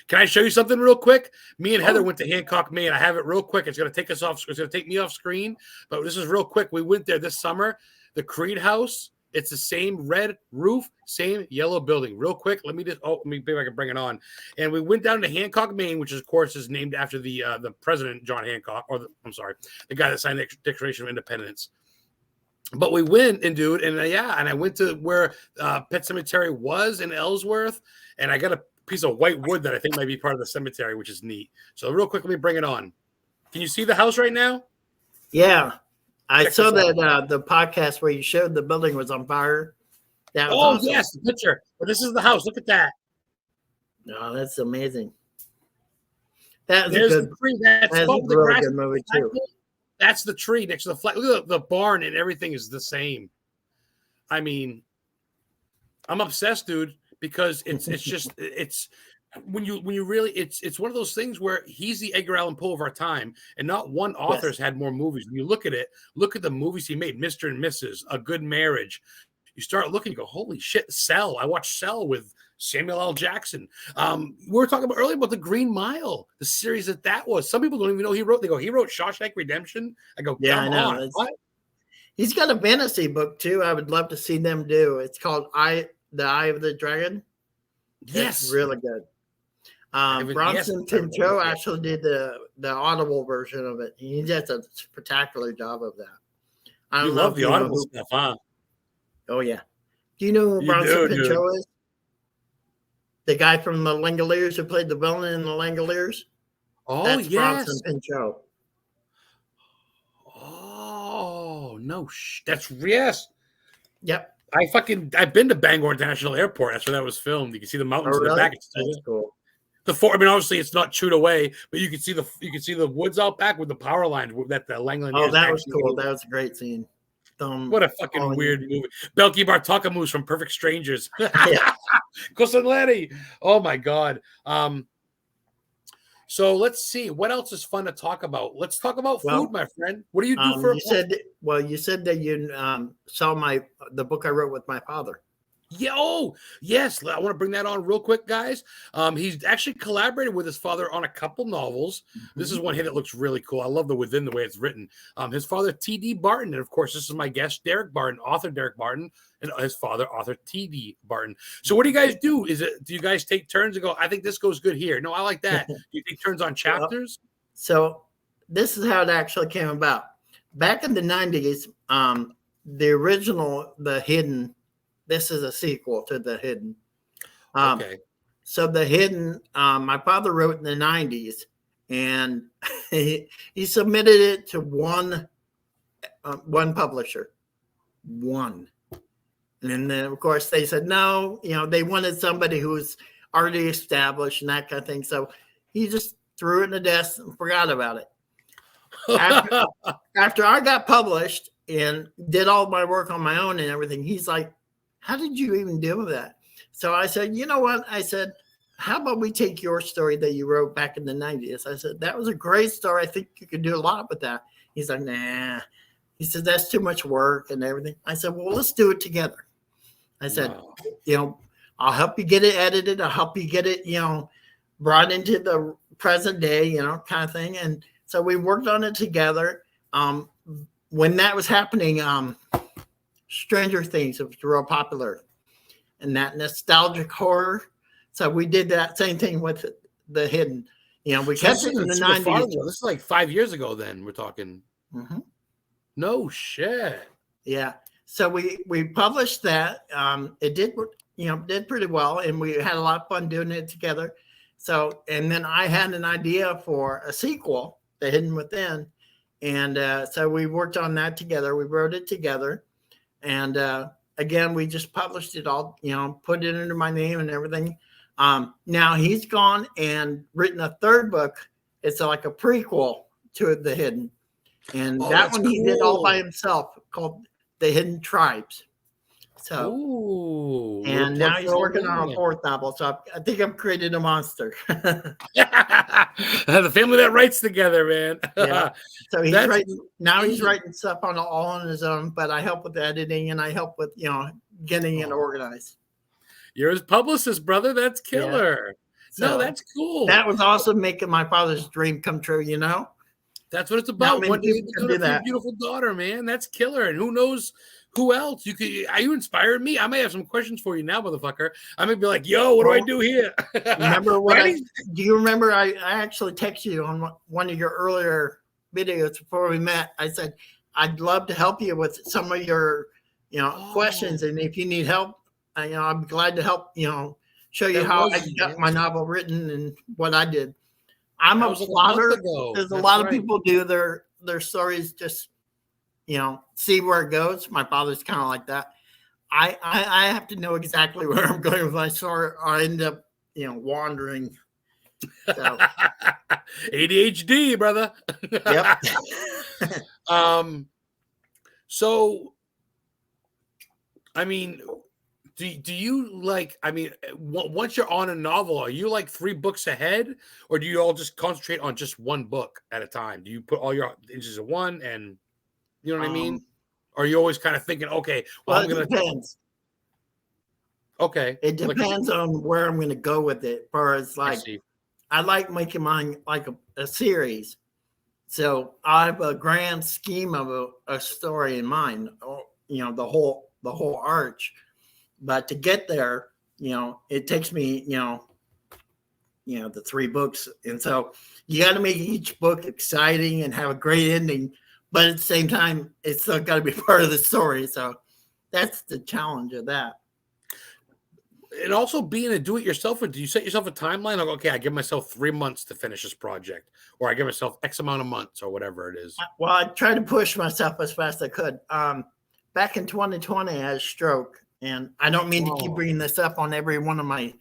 Can I show you something real quick? Me and Heather went to Hancock, Maine. I have it real quick. It's going to take us off. It's going to take me off screen, but this is real quick. We went there this summer. The Creed House. It's the same red roof, same yellow building. Real quick, let me see if I can bring it on. And we went down to Hancock, Maine, which of course is named after the president, John Hancock, the guy that signed the Declaration of Independence. But we went and I went to where Pet Cemetery was in Ellsworth, and I got a piece of white wood that I think might be part of the cemetery, which is neat. So real quick, let me bring it on. Can you see the house right now? Yeah. I saw that the podcast where you showed the building was on fire. That was awesome. Yes, the picture. But this is the house. Look at that. Oh, that's amazing. That's There's a good, the tree. That's a really good movie too. That's the tree next to the flag. Look at the barn, and everything is the same. I mean, I'm obsessed, dude, because it's just when you really it's one of those things where he's the Edgar Allan Poe of our time, and not one author's had more movies. When you look at it, look at the movies he made: Mr. and Mrs., A Good Marriage. You start looking, you go, holy shit, Cell. I watched Cell with Samuel L. Jackson. We were talking about earlier about the Green Mile, the series that was. Some people don't even know he wrote. They go, he wrote Shawshank Redemption. I go, yeah, come I know. on. What? He's got a fantasy book too. I would love to see them do. It's called The Eye of the Dragon. Yes, it's really good. Bronson Pinchot actually did the Audible version of it. He does a spectacular job of that. I don't love the Audible stuff, huh? Oh yeah. Do you know who Bronson Pinchot is? The guy from the Langoliers who played the villain in the Langoliers. Oh, that's yes. Bronson Pinchot. Oh no, that's yes. Yep. I've been to Bangor International Airport. That's where that was filmed. You can see the mountains in the back. That's cool. Obviously it's not chewed away, but you can see the woods out back with the power lines that the Langoliers. Oh, that was cool. That was a great scene. What a fucking weird movie. Belky Bartolomeu's from Perfect Strangers. Cosaletti. Oh my God. So let's see. What else is fun to talk about? Let's talk about food, my friend. What do you do for? You said that you saw the book I wrote with my father. Yeah. Oh, yes. I want to bring that on real quick, guys. He's actually collaborated with his father on a couple novels. Mm-hmm. This is one here that looks really cool. I love the way it's written. His father, T.D. Barton, and of course, this is my guest, Derek Barton, author Derek Barton, and his father, author T.D. Barton. So, what do you guys do? Do you guys take turns and go, I think this goes good here? No, I like that. Do you take turns on chapters? So, this is how it actually came about. Back in the 90s, the original, The Hidden. This is a sequel to The Hidden. Okay. So The Hidden, my father wrote in the 90s, and he submitted it to one publisher. One. And then, of course, they said no. They wanted somebody who was already established and that kind of thing. So he just threw it in the desk and forgot about it. After I got published and did all my work on my own and everything, he's like, how did you even deal with that? So I said, you know what? I said, how about we take your story that you wrote back in the 90s? I said, that was a great story. I think you could do a lot with that. He's like, nah. He said, that's too much work and everything. I said, well, let's do it together. I said, I'll help you get it edited. I'll help you get it, brought into the present day, kind of thing. And so we worked on it together. When that was happening, Stranger Things was real popular, and that nostalgic horror. So we did that same thing with The Hidden. We kept it in the 90s. This is like 5 years ago. Then we're talking. Mm-hmm. No shit. Yeah. So we published that. It did pretty well, and we had a lot of fun doing it together. So, and then I had an idea for a sequel, The Hidden Within, and so we worked on that together. We wrote it together. And again, we just published it all, put it under my name and everything. Now he's gone and written a third book. It's like a prequel to The Hidden. And Oh, that that's one he did all by cool. himself, called The Hidden Tribes. So, Ooh, little and plug now he's for old working on a man. fourth novel. So I think I've created a monster. The family that writes together, man. Yeah. So he's That's writing now. He's neat. writing stuff all on his own, but I help with editing and I help with getting it Oh, organized. you're his publicist, brother. That's Yeah. killer. No, So that's cool. that was also making my father's dream come true. That's what it's Not about. many One day you'll people be can doing do it for your that. beautiful daughter, man. That's killer. And who knows who else? Are you inspiring me? I may have some questions for you now, motherfucker. I may be like, yo, what do I Well, do here? remember Writing? do you remember I actually texted you on one of your earlier videos before we met? I said, I'd love to help you with some of your, questions. Oh, And if you need help, I'm glad to help, show you that how was I you, got man. my novel written and what I did. I'm That a was like a month plotter. ago. There's a That's lot of right. people do their stories just, see where it goes. My father's kind of like that. I have to know exactly where I'm going with my story, or I end up, wandering. So, ADHD, brother. yep. um, so I mean, do you like? I mean, once you're on a novel, are you like 3 books ahead, or do you all just concentrate on just one book at a time? Do you put all your inches in one, and you know what I mean? Um, Or are you always kind of thinking, okay, well, well, I'm it gonna, depends. okay, It like depends on where I'm going to go with it. For it's I like see. I like making mine like a series. So I have a grand scheme of a story in mind. The whole arch. But to get there, it takes me, the 3 books, and so you got to make each book exciting and have a great ending. But at the same time, it's still got to be part of the story. So that's the challenge of that. And also being a do-it-yourselfer, do you set yourself a timeline? Like, okay, I give myself 3 months to finish this project, or I give myself X amount of months, or whatever it is. Well, I tried to push myself as fast as I could. Back in 2020, I had a stroke, and I don't mean to keep Oh, bringing this up on every one of my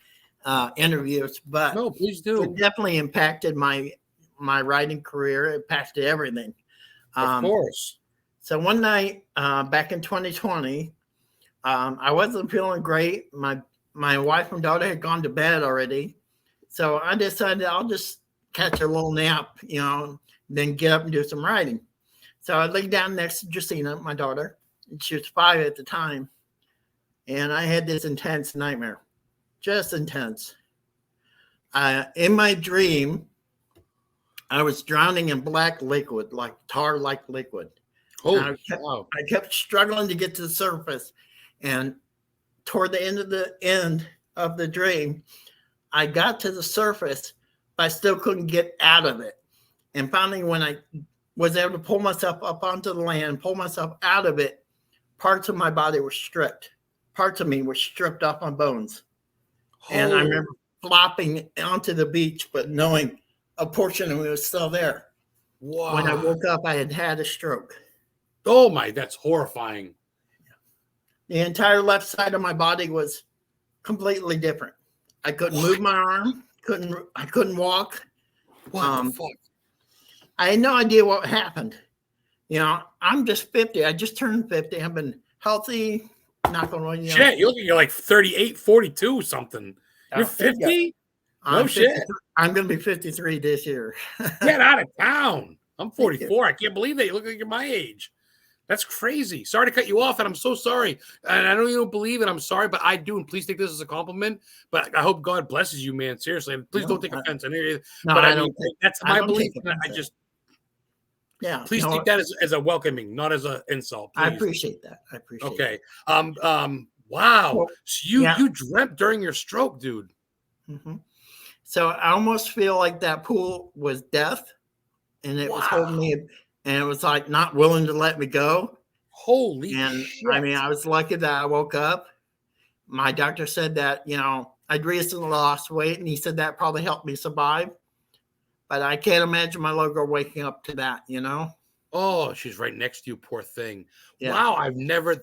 interviews, but no, please it do. definitely impacted my writing career. It impacted everything. Of Um, course. so one night back in 2020, I wasn't feeling great. My wife and daughter had gone to bed already, so I decided I'll just catch a little nap, then get up and do some writing. So I laid down next to Justina, my daughter, and she was 5 at the time, and I had this intense nightmare, just intense. In my dream, I was drowning in black liquid, like tar-like liquid. And Holy wow. I kept struggling to get to the surface, and toward the end of the dream, I got to the surface, but I still couldn't get out of it. And finally, when I was able to pull myself up onto the land, pull myself out of it, parts of my body were stripped. Parts of me were stripped off my bones. And I Oh, remember flopping onto the beach, but knowing a portion of me was still there. When I wow. woke up, I had had a stroke. Oh my, that's horrifying. The entire left side of my body was completely different. I couldn't move What? my arm. I couldn't walk. What the Um, fuck? I had no idea what happened. I'm just 50. I just turned 50. I've been healthy, not going to, Shit, you're like 38, 42 something. You're there you go. 50? No I'm shit. 53. I'm going to be 53 this year. Get out of town. I'm Thank you. 44. I can't believe that. You look like you're my age. That's crazy. Sorry to cut you off, and I'm so sorry. And I know you don't believe it. I'm sorry, but I do. And please take this as a compliment. But I hope God blesses you, man. Seriously. And please don't No, take offense. no, But I I mean, don't take. that's I my don't belief. take And offense. I just Yeah, please take no, that as a welcoming, not as an insult. I Please. appreciate that. I appreciate Okay. that. Wow. Well, So yeah. you dreamt during your stroke, dude. hmm So I almost feel like that pool was death, and it was holding Wow. me, and it was like not willing to let me go. Holy And I mean, shit. I was lucky that I woke up. My doctor said that, I'd recently lost weight, and he said that probably helped me survive. But I can't imagine my little girl waking up to that. Oh, she's right next to you, poor thing. Yeah. Wow,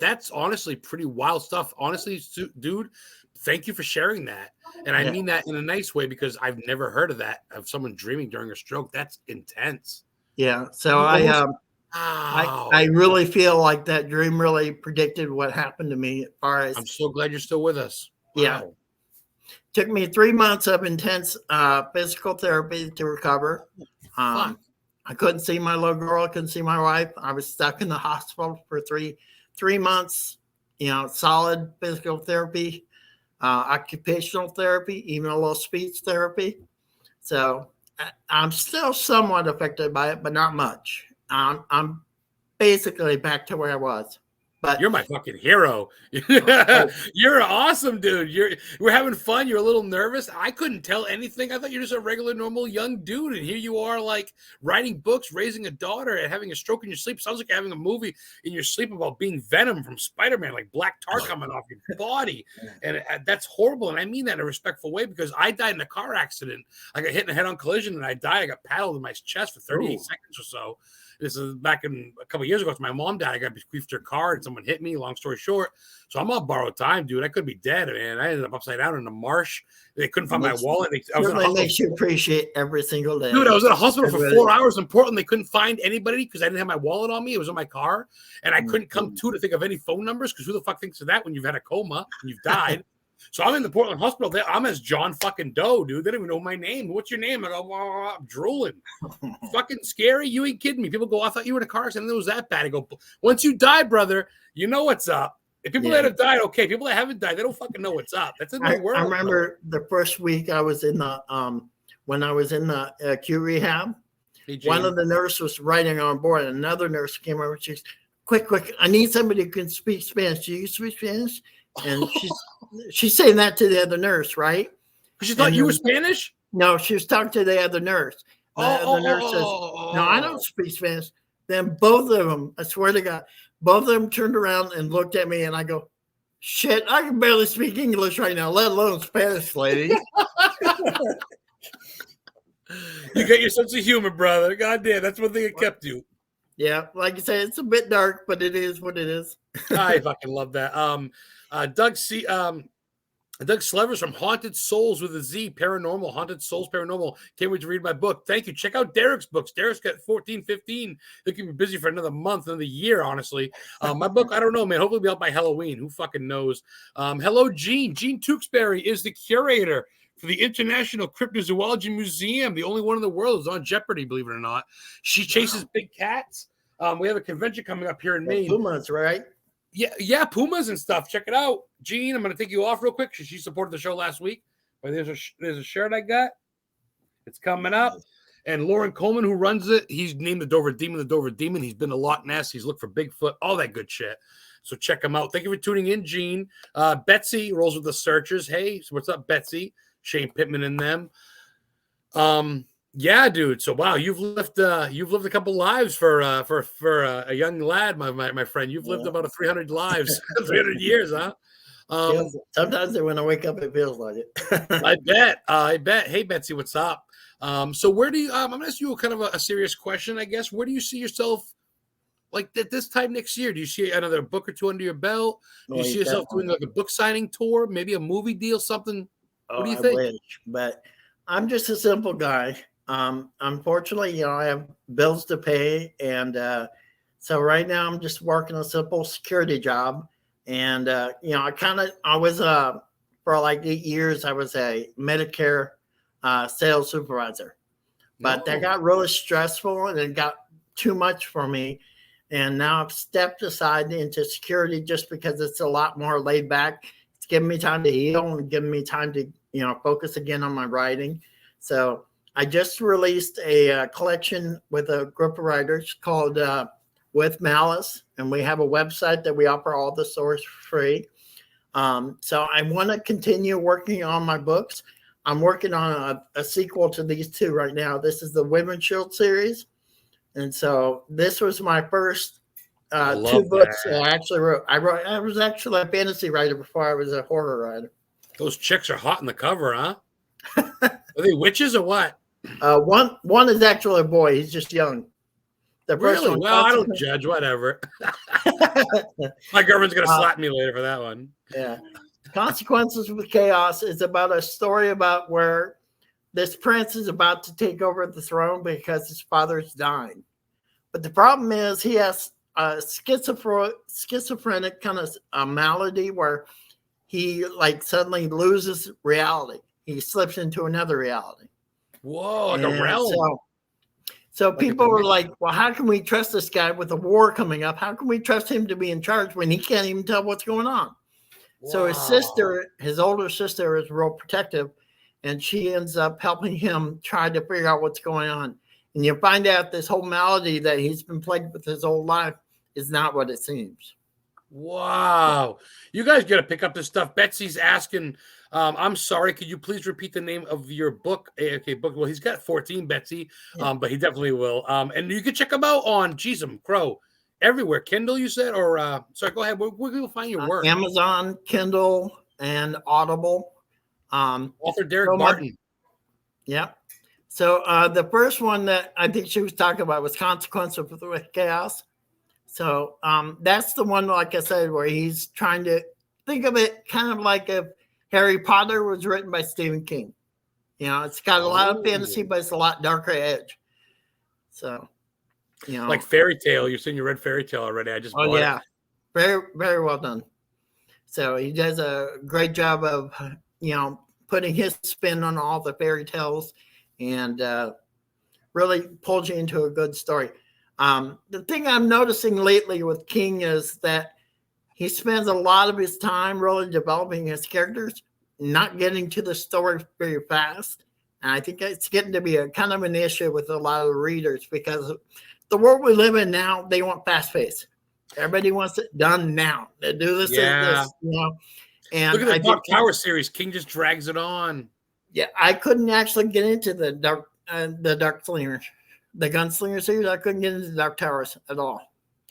that's honestly pretty wild stuff. Honestly, dude, thank you for sharing that. And I Yeah. mean that in a nice way because I've never heard of that, of someone dreaming during a stroke. That's intense. Yeah. So You I almost Wow. I really feel like that dream really predicted what happened to me as far as. I'm so glad you're still with us. Wow. Yeah. Took me 3 months of intense physical therapy to recover. Fuck. I couldn't see my little girl. I couldn't see my wife. I was stuck in the hospital for three months, solid physical therapy, occupational therapy, even a little speech therapy. So I'm still somewhat affected by it, but not much. I'm basically back to where I was. But you're my fucking hero. You're awesome, dude. We're having fun. You're a little nervous. I couldn't tell anything. I thought you're just a regular, normal young dude, and here you are, like writing books, raising a daughter, and having a stroke in your sleep. Sounds like you're having a movie in your sleep about being Venom from Spider-Man, like black tar coming off your body, and that's horrible. And I mean that in a respectful way because I died in a car accident. I got hit in a head-on collision, and I died. I got paddled in my chest for 38 seconds or so. This is back in a couple of years ago. It's my mom died. I got bequeathed her car and someone hit me. Long story short. So I'm on borrowed time, dude. I could be dead, man. I ended up upside down in the marsh. They couldn't find my wallet. I was in a hospital. Makes you appreciate every single day. Dude, I was in a hospital for 4 hours in Portland. They couldn't find anybody because I didn't have my wallet on me. It was in my car. And I couldn't come to think of any phone numbers because who the fuck thinks of that when you've had a coma and you've died? So I'm in the Portland hospital. I'm as John fucking Doe, dude. They don't even know my name. What's your name? I go, I'm drooling. Fucking scary. You ain't kidding me. People go, I thought you were in a car accident. It was that bad. I go, once you die, brother, you know what's up. If people that have died, okay. People that haven't died, they don't fucking know what's up. That's in the world. I remember the first week I was in the when I was in the acute rehab. One of the nurses was writing on board. And another nurse came over. She's quick. I need somebody who can speak Spanish. Do you speak Spanish? And she's saying that to the other nurse, right? She thought you were Spanish? No, she was talking to the other nurse. The other nurse says, no, I don't speak Spanish. Then both of them, I swear to God, both of them turned around and looked at me, and I go, shit, I can barely speak English right now, let alone Spanish, lady. You got your sense of humor, brother. God damn, that's one thing that kept you. Yeah, like you say, it's a bit dark, but it is what it is. I fucking love that. Doug Slevers from Haunted Souls with a Z, Paranormal, Haunted Souls Paranormal. Can't wait to read my book. Thank you. Check out Derek's books. Derek's got 14, 15. He'll keep me busy for another month, another year, honestly. My book, I don't know, man. Hopefully it'll be out by Halloween. Who fucking knows? Hello, Gene. Gene Tewksbury is the curator for the International Cryptozoology Museum, the only one in the world is on Jeopardy, believe it or not. She chases big cats. We have a convention coming up here in Maine. Pumas, right? Yeah, Pumas and stuff. Check it out. Gene, I'm going to take you off real quick. She supported the show last week. But there's a shirt I got. It's coming up. And Lauren Coleman, who runs it, he's named the Dover Demon. He's been to Loch Ness. He's looked for Bigfoot, all that good shit. So check him out. Thank you for tuning in, Gene. Betsy rolls with the Searchers. Hey, so what's up, Betsy? Shane Pittman and them. Yeah, dude. So wow, you've lived a couple lives for a young lad, my friend. You've lived about 300 lives, 300 years, huh? Sometimes when I wake up, it feels like it. I bet. Hey, Betsy, what's up? So where do you? I'm gonna ask you kind of a serious question, I guess. Where do you see yourself? Like at this time next year, do you see another book or two under your belt? Do you see yourself doing like a book signing tour, maybe a movie deal, something? What do you think? I wish, but I'm just a simple guy. Unfortunately, I have bills to pay, and so right now I'm just working a simple security job. And I was for like 8 years I was a Medicare sales supervisor, but that got really stressful and it got too much for me. And now I've stepped aside into security just because it's a lot more laid back. It's giving me time to heal and giving me time to focus again on my writing. So I just released a collection with a group of writers called With Malice, and we have a website that we offer all the source free. So I want to continue working on my books. I'm working on a sequel to these two right now. This is the Women's Shield series. And so this was my first two books that I actually wrote. I was actually a fantasy writer before I was a horror writer. Those chicks are hot in the cover, huh? Are they witches or what? One is actually a boy. He's just young. The really? One, well, I don't judge. Whatever. My girlfriend's gonna slap me later for that one. Yeah. Consequences with Chaos is about a story about where this prince is about to take over the throne because his father's dying. But the problem is he has a schizophrenic kind of a malady where he like suddenly loses reality. He slips into another reality. Whoa, like a And realm. so Like a people were dimension. like, well, how can we trust this guy with a war coming up? How can we trust him to be in charge when he can't even tell what's going on? So his sister, his older sister, is real protective, and she ends up helping him try to figure out what's going on. And you find out this whole malady that he's been plagued with his whole life is not what it seems. Wow. You guys got to pick up this stuff. Betsy's asking, I'm sorry, could you please repeat the name of your book? Okay, book. Well, he's got 14, Betsy, but he definitely will. And you can check him out on, geez, Crow, everywhere. Kindle, you said? Or, sorry, go ahead. Where can we find your work? Amazon, Kindle, and Audible. Author Derek Barton. Yeah. So the first one that I think she was talking about was Consequence of Chaos. So that's the one, like I said, where he's trying to think of it kind of like if Harry Potter was written by Stephen King. You know, it's got a lot of fantasy, but it's a lot darker edge. So, you know. Like Fairy Tale. You're saying you read Fairy Tale already. I just bought it. Very, very well done. So he does a great job of, you know, putting his spin on all the fairy tales and really pulls you into a good story. The thing I'm noticing lately with King is that he spends a lot of his time really developing his characters, not getting to the story very fast. And I think it's getting to be a kind of an issue with a lot of readers because the world we live in now, they want fast pace. Everybody wants it done now. They do this, this, you know. And look at the Dark Tower series. King just drags it on. Yeah, I couldn't actually get into the Dark Slingers. The Gunslinger series, I couldn't get into the Dark Towers at all.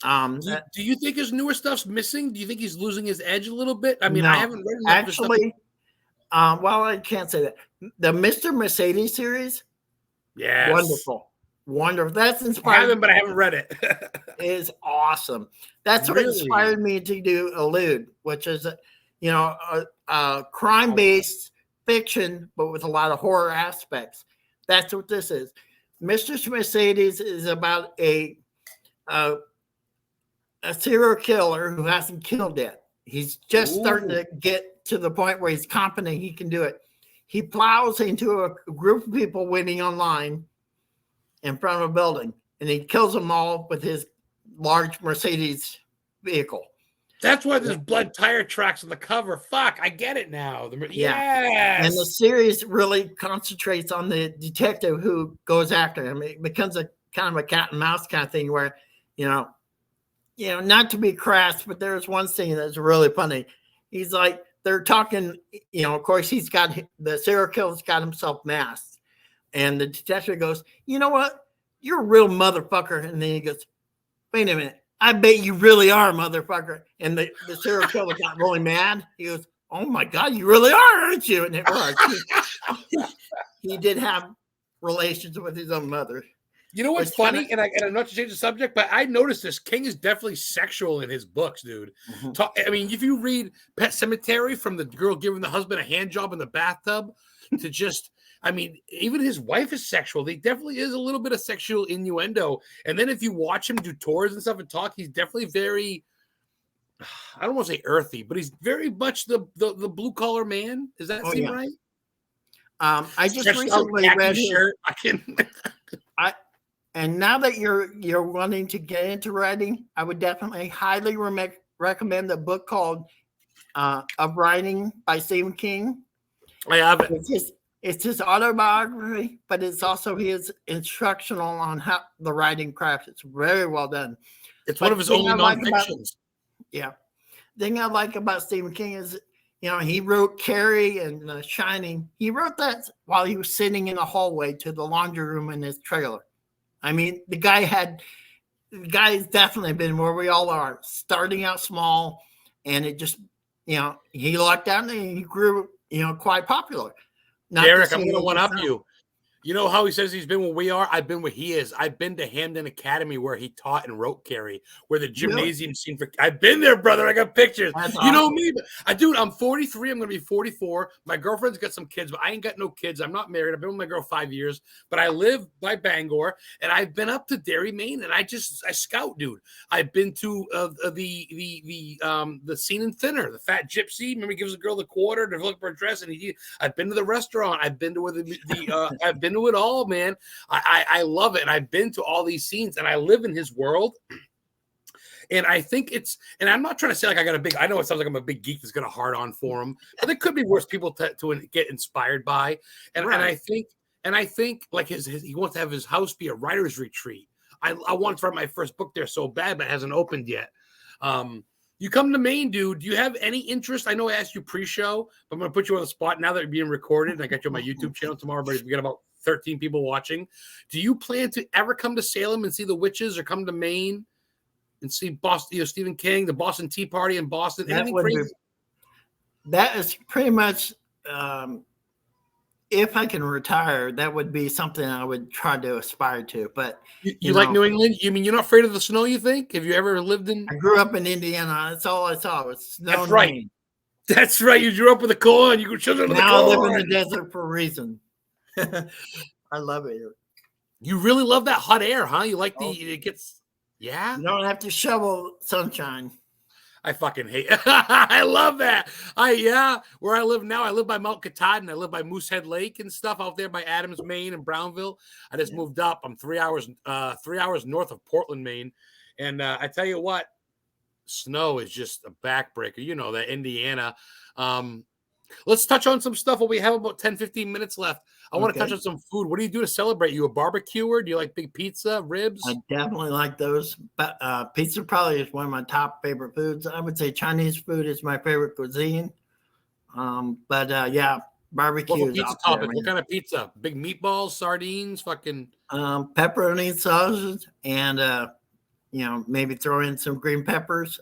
Do you think his newer stuff's missing? Do you think he's losing his edge a little bit? I mean, no, I haven't read enough actually. Well, I can't say that. The Mr. Mercedes series, yes, wonderful. That's inspired. I haven't, but I haven't read it. Is awesome. That's what inspired me to do Elude, which is, you know, a crime-based fiction, but with a lot of horror aspects. That's what this is. Mr. Mercedes is about a serial killer who hasn't killed yet. He's just starting to get to the point where he's confident he can do it. He plows into a group of people waiting online in front of a building, and he kills them all with his large Mercedes vehicle. That's why there's blood tire tracks on the cover. Fuck, I get it now. Yes. And the series really concentrates on the detective who goes after him. It becomes a kind of a cat and mouse kind of thing where, you know, not to be crass, but there's one scene that's really funny. He's like, they're talking, you know, of course, the serial killer's got himself masked. And the detective goes, you know what? You're a real motherfucker. And then he goes, wait a minute. I bet you really are, motherfucker. And the serial killer got really mad. He goes, oh my God, you really are, aren't you? And it was. He did have relations with his own mother. You know what's funny? And I'm not to change the subject, but I noticed this. King is definitely sexual in his books, dude. I mean, if you read Pet Sematary, from the girl giving the husband a hand job in the bathtub to just, I mean, even his wife is sexual. There definitely is a little bit of sexual innuendo. And then if you watch him do tours and stuff and talk, he's definitely very, I don't want to say earthy, but he's very much the blue collar man. Does that seem right? I just recently read shirt. And now that you're wanting to get into writing, I would definitely highly recommend a book called Of Writing by Stephen King. I have it. It's his autobiography, but it's also his instructional on how the writing craft. It's very well done. It's one of his only non-fictions. The thing I like about Stephen King is, you know, he wrote Carrie and Shining. He wrote that while he was sitting in the hallway to the laundry room in his trailer. I mean, the guy's definitely been where we all are, starting out small, and it just, you know, he lucked out and he grew, you know, quite popular. Derek, I'm going to one-up you. You know how he says he's been where we are? I've been where he is. I've been to Hamden Academy where he taught and rope carry, where the Really? gymnasium scene for. I've been there, brother. I got pictures. That's You know awesome. me, dude. I'm 43. I'm gonna be 44. My girlfriend's got some kids, but I ain't got no kids. I'm not married. I've been with my girl 5 years, but I live by Bangor, and I've been up to Derry, Maine, and I scout, dude. I've been to the scene in Thinner, the Fat Gypsy. Remember, he gives a girl the quarter to look for a dress, and I've been to the restaurant. I've been to where I've been to it all, man. I love it. And I've been to all these scenes and I live in his world. And I think and I'm not trying to say like I know it sounds like I'm a big geek that's got a hard on for him, but there could be worse people to get inspired by. And, Right. and I think like he wants to have his house be a writer's retreat. I want to write my first book there so bad, but it hasn't opened yet. You come to Maine, dude. Do you have any interest? I know I asked you pre-show, but I'm going to put you on the spot now that you're being recorded. And I got you on my YouTube channel tomorrow, but we got about 13 people watching. Do you plan to ever come to Salem and see the witches, or come to Maine and see Boston, Stephen King, the Boston Tea Party in Boston? Anything crazy? That is pretty much, if I can retire, that would be something I would try to aspire to. But you like New England? You mean you're not afraid of the snow, you think? Have you ever lived in? I grew up in Indiana. That's all I saw was snow. That's right. Rain. That's right. You grew up with the corn. You grew children of the Now I corn. live in the desert for a reason. I love it here. You really love that hot air, huh? You like it gets, yeah. You don't have to shovel sunshine. I fucking hate it. I love that. Where I live now, I live by Mount Katahdin. I live by Moosehead Lake and stuff out there by Adams, Maine and Brownville. I just moved up. I'm 3 hours north of Portland, Maine. And I tell you what, snow is just a backbreaker. You know that Indiana. Let's touch on some stuff. We have about 10, 15 minutes left. I want to touch on some food. What do you do to celebrate? You a barbecuer? Do you like big pizza, ribs? I definitely like those. But pizza probably is one of my top favorite foods. I would say Chinese food is my favorite cuisine. Yeah, barbecue is pizza topic. What kind of pizza? Big meatballs, sardines, fucking pepperoni sausage, and maybe throw in some green peppers.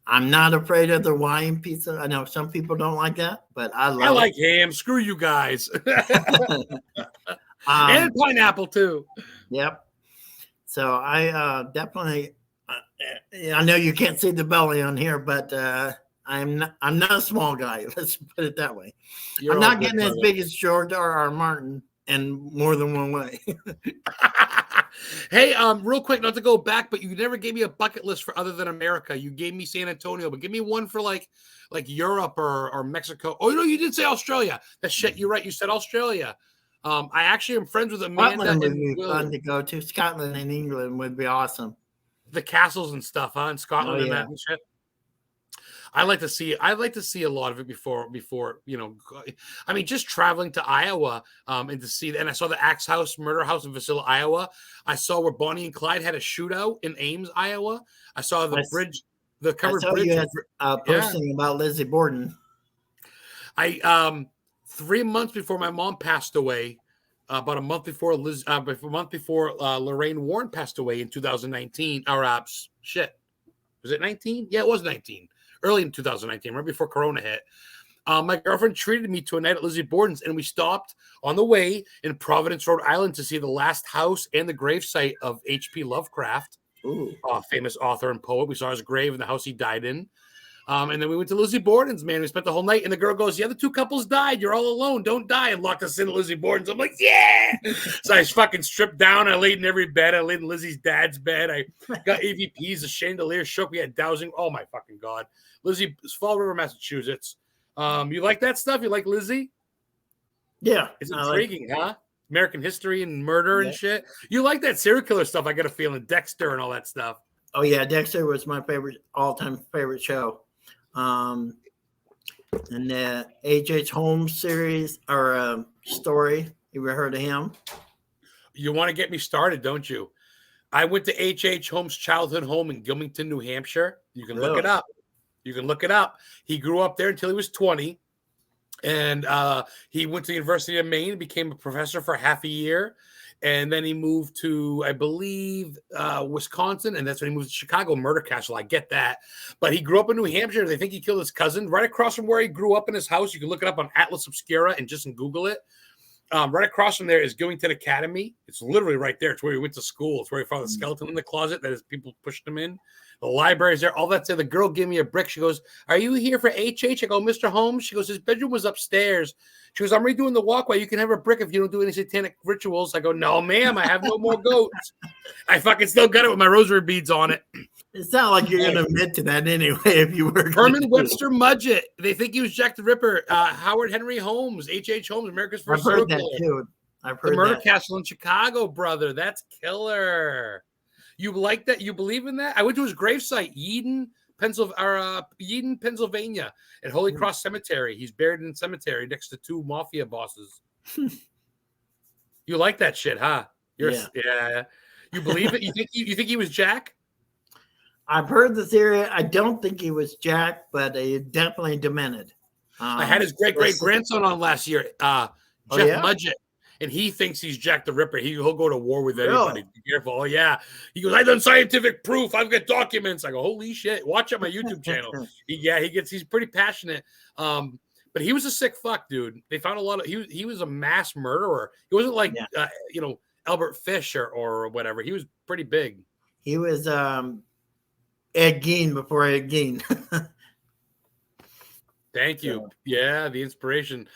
I'm not afraid of the Hawaiian pizza. I know some people don't like that, but I like ham. Screw you guys. And pineapple too. Yep. So I definitely. I know you can't see the belly on here, but I'm not a small guy. Let's put it that way. I'm not getting as big as George R.R. Martin in more than one way. Hey, real quick, not to go back, but you never gave me a bucket list for other than America. You gave me San Antonio, but give me one for like Europe or Mexico. Oh, no, you did say Australia. That's shit. You're right. You said Australia. I actually am friends with Amanda. Scotland would be fun to go to. Scotland and England would be awesome. The castles and stuff, huh? In Scotland and that and shit. I'd like to see a lot of it before, I mean, just traveling to Iowa and to see, and I saw the Axe House Murder House in Vasilla, Iowa. I saw where Bonnie and Clyde had a shootout in Ames, Iowa. I saw the bridge, the covered bridge. You had posting about Lizzie Borden. 3 months before my mom passed away, about a month before Lorraine Warren passed away in 2019. Or shit, was it 19? Yeah, it was 19. Early in 2019, right before Corona hit. My girlfriend treated me to a night at Lizzie Borden's, and we stopped on the way in Providence, Rhode Island, to see the last house and the gravesite of H.P. Lovecraft, famous author and poet. We saw his grave and the house he died in. And then we went to Lizzie Borden's, man. We spent the whole night, and the girl goes, the other two couples died. You're all alone. Don't die. And locked us in at Lizzie Borden's. I'm like, yeah. So I fucking stripped down. I laid in every bed. I laid in Lizzie's dad's bed. I got AVPs. The chandelier shook. We had dowsing. Oh, my fucking God. Lizzie, Fall River, Massachusetts. You like that stuff? You like Lizzie? Yeah. It's intriguing, huh? American history and murder and shit. You like that serial killer stuff, I got a feeling. Dexter and all that stuff. Oh, yeah. Dexter was my all-time favorite show. And the H.H. Holmes series or story. You ever heard of him? You want to get me started, don't you? I went to H.H. Holmes' childhood home in Gilmington, New Hampshire. You can look it up. He grew up there until he was 20. And he went to the University of Maine, became a professor for half a year. And then he moved to, I believe, Wisconsin. And that's when he moved to Chicago, Murder Castle. I get that. But he grew up in New Hampshire. They think he killed his cousin right across from where he grew up in his house. You can look it up on Atlas Obscura and just Google it. right across from there is Gillington Academy. It's literally right there. It's where we went to school. It's where we found the skeleton in the closet that is people pushed him in. The library's there. All that's there. The girl gave me a brick. She goes, "Are you here for HH?" I go, "Mr. Holmes." She goes, "His bedroom was upstairs." She goes, "I'm redoing the walkway. You can have a brick if you don't do any satanic rituals." I go, "No, ma'am. I have no more goats." I fucking still got it with my rosary beads on it. It's not like you're going to admit to that anyway if you were. Herman Webster Mudgett. They think he was Jack the Ripper. Howard Henry Holmes. H.H. Holmes, America's first I've heard serial that killer. too. I've heard The Murder that. Castle in Chicago, brother. That's killer. You like that? You believe in that? I went to his gravesite, Eden, Pennsylvania, at Holy Cross Cemetery. He's buried in the cemetery next to 2 mafia bosses. You like that shit, huh? Yeah. You believe it? You think he was Jack? I've heard the theory. I don't think he was Jack, but he definitely demented. I had his great-great-grandson on last year, Jeff Mudgett, and he thinks he's Jack the Ripper. He'll go to war with anybody. Really? Be careful. Oh, yeah. He goes, "I done scientific proof. I've got documents." I go, "Holy shit. Watch out my YouTube channel." He's pretty passionate. But he was a sick fuck, dude. They found a lot of he was a mass murderer. He wasn't like Albert Fish or whatever. He was pretty big. He was Ed Gein before Ed Gein. Thank you. Yeah, the inspiration.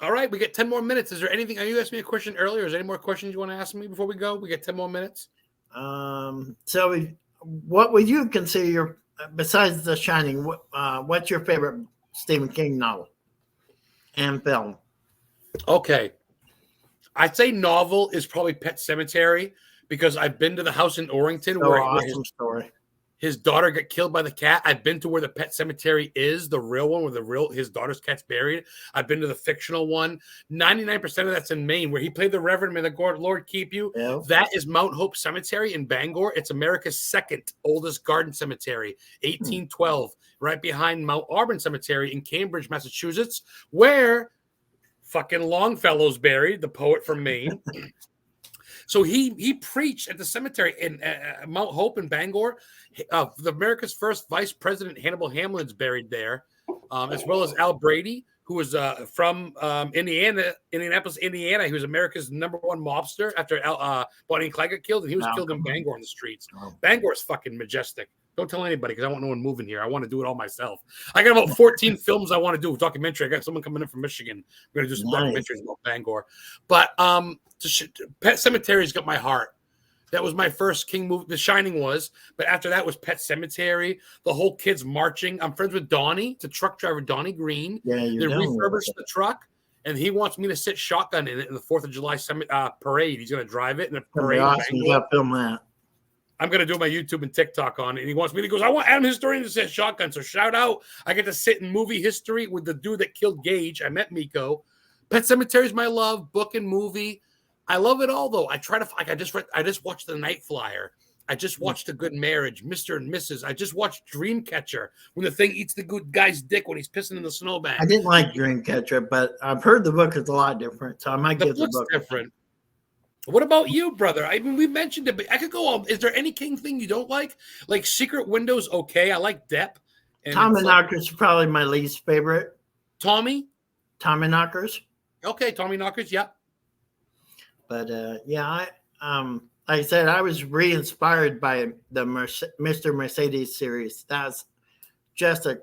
All right, we get 10 more minutes. Is there anything? You asked me a question earlier. Is there any more questions you want to ask me before we go? We get 10 more minutes. So what would you consider your, besides The Shining, what's your favorite Stephen King novel and film? Okay. I'd say novel is probably Pet Sematary, because I've been to the house in Orrington where his daughter got killed by the cat. I've been to where the Pet Cemetery is, the real one where his daughter's cat's buried. I've been to the fictional one. 99% of that's in Maine, where he played the Reverend. May the Lord keep you. Yeah. That is Mount Hope Cemetery in Bangor. It's America's second oldest garden cemetery, 1812, right behind Mount Auburn Cemetery in Cambridge, Massachusetts, where fucking Longfellow's buried, the poet from Maine. So he preached at the cemetery in Mount Hope in Bangor. The America's first vice president, Hannibal Hamlin's buried there, as well as Al Brady, who was from Indianapolis, Indiana. He was America's #1 mobster after Bonnie and Clyde got killed, and he was killed in Bangor on the streets. Bangor's fucking majestic. Don't tell anybody, because I want no one moving here. I want to do it all myself. I got about 14 films I want to do. Documentary. I got someone coming in from Michigan. We're going to do some documentaries about Bangor. But Pet Cemetery's got my heart. That was my first King movie. The Shining was. But after that was Pet Cemetery. The whole kids marching. I'm friends with Donnie, the truck driver, Donnie Green. Yeah, they refurbished the truck, and he wants me to sit shotgun in it in the 4th of July parade. He's going to drive it in a parade. Awesome. You got to film that. I'm going to do my YouTube and TikTok on it. And he wants me to go, "I want Adam Historian to say shotgun." So shout out. I get to sit in movie history with the dude that killed Gage. I met Miko. Pet Cemetery is my love. Book and movie. I love it all, though. I try to, I just watched The Night Flyer. I just watched A Good Marriage, Mr. and Mrs. I just watched Dreamcatcher, when the thing eats the good guy's dick when he's pissing in the snowbank. I didn't like Dreamcatcher, but I've heard the book is a lot different. So I might give the book different. What about you, brother? I mean, we mentioned it, but I could go on. Is there any King thing you don't like? Like Secret Windows, okay. I like Depp. Tommyknockers is probably my least favorite. Tommyknockers. Okay, Tommyknockers, yeah. But like I said, I was re-inspired by the Mr. Mercedes series. That's just a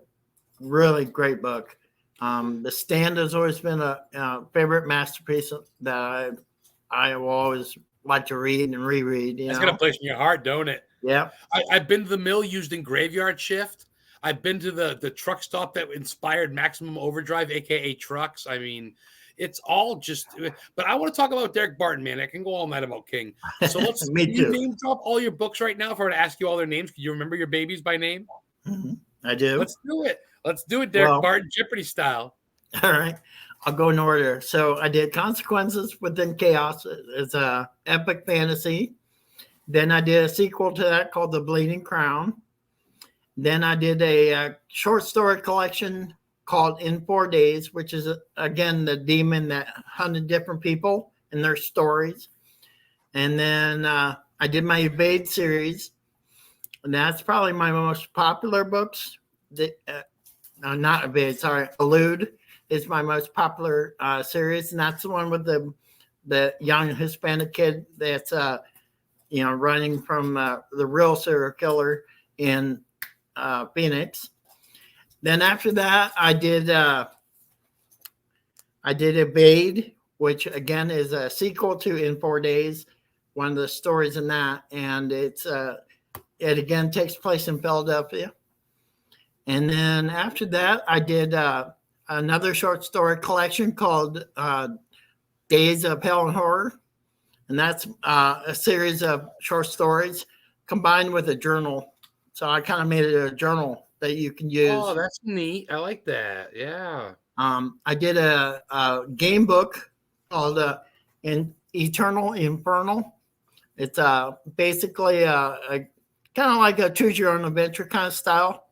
really great book. The Stand has always been a favorite masterpiece that I will always like to read and reread. It's got a place in your heart, don't it? Yeah. I've been to the mill used in Graveyard Shift. I've been to the truck stop that inspired Maximum Overdrive, a.k.a. Trucks. I mean, it's all just – but I want to talk about Derek Barton, man. I can go all night about King. So let's Me too. name drop all your books right now if I were to ask you all their names. Can you remember your babies by name? Mm-hmm. I do. Let's do it. Let's do it, Derek Barton, Jeopardy style. All right. I'll go in order. So I did Consequences Within Chaos. It's a epic fantasy. Then I did a sequel to that called The Bleeding Crown. Then I did a short story collection called In 4 Days, which is, again, the demon that hunted different people and their stories. And then I did my Evade series. And that's probably my most popular books. Not Evade, sorry, Elude. is my most popular series, and that's the one with the young Hispanic kid that's running from the real serial killer in Phoenix. Then after that, I did Evade, which again is a sequel to In 4 Days, one of the stories in that, and it again takes place in Philadelphia. And then after that, I did another short story collection called Days of Hell and Horror, and that's a series of short stories combined with a journal. So I kind of made it a journal that you can use. Oh, that's neat. I like that. Yeah. I did a game book called Eternal Infernal. It's basically a kind of like a choose your own adventure kind of style.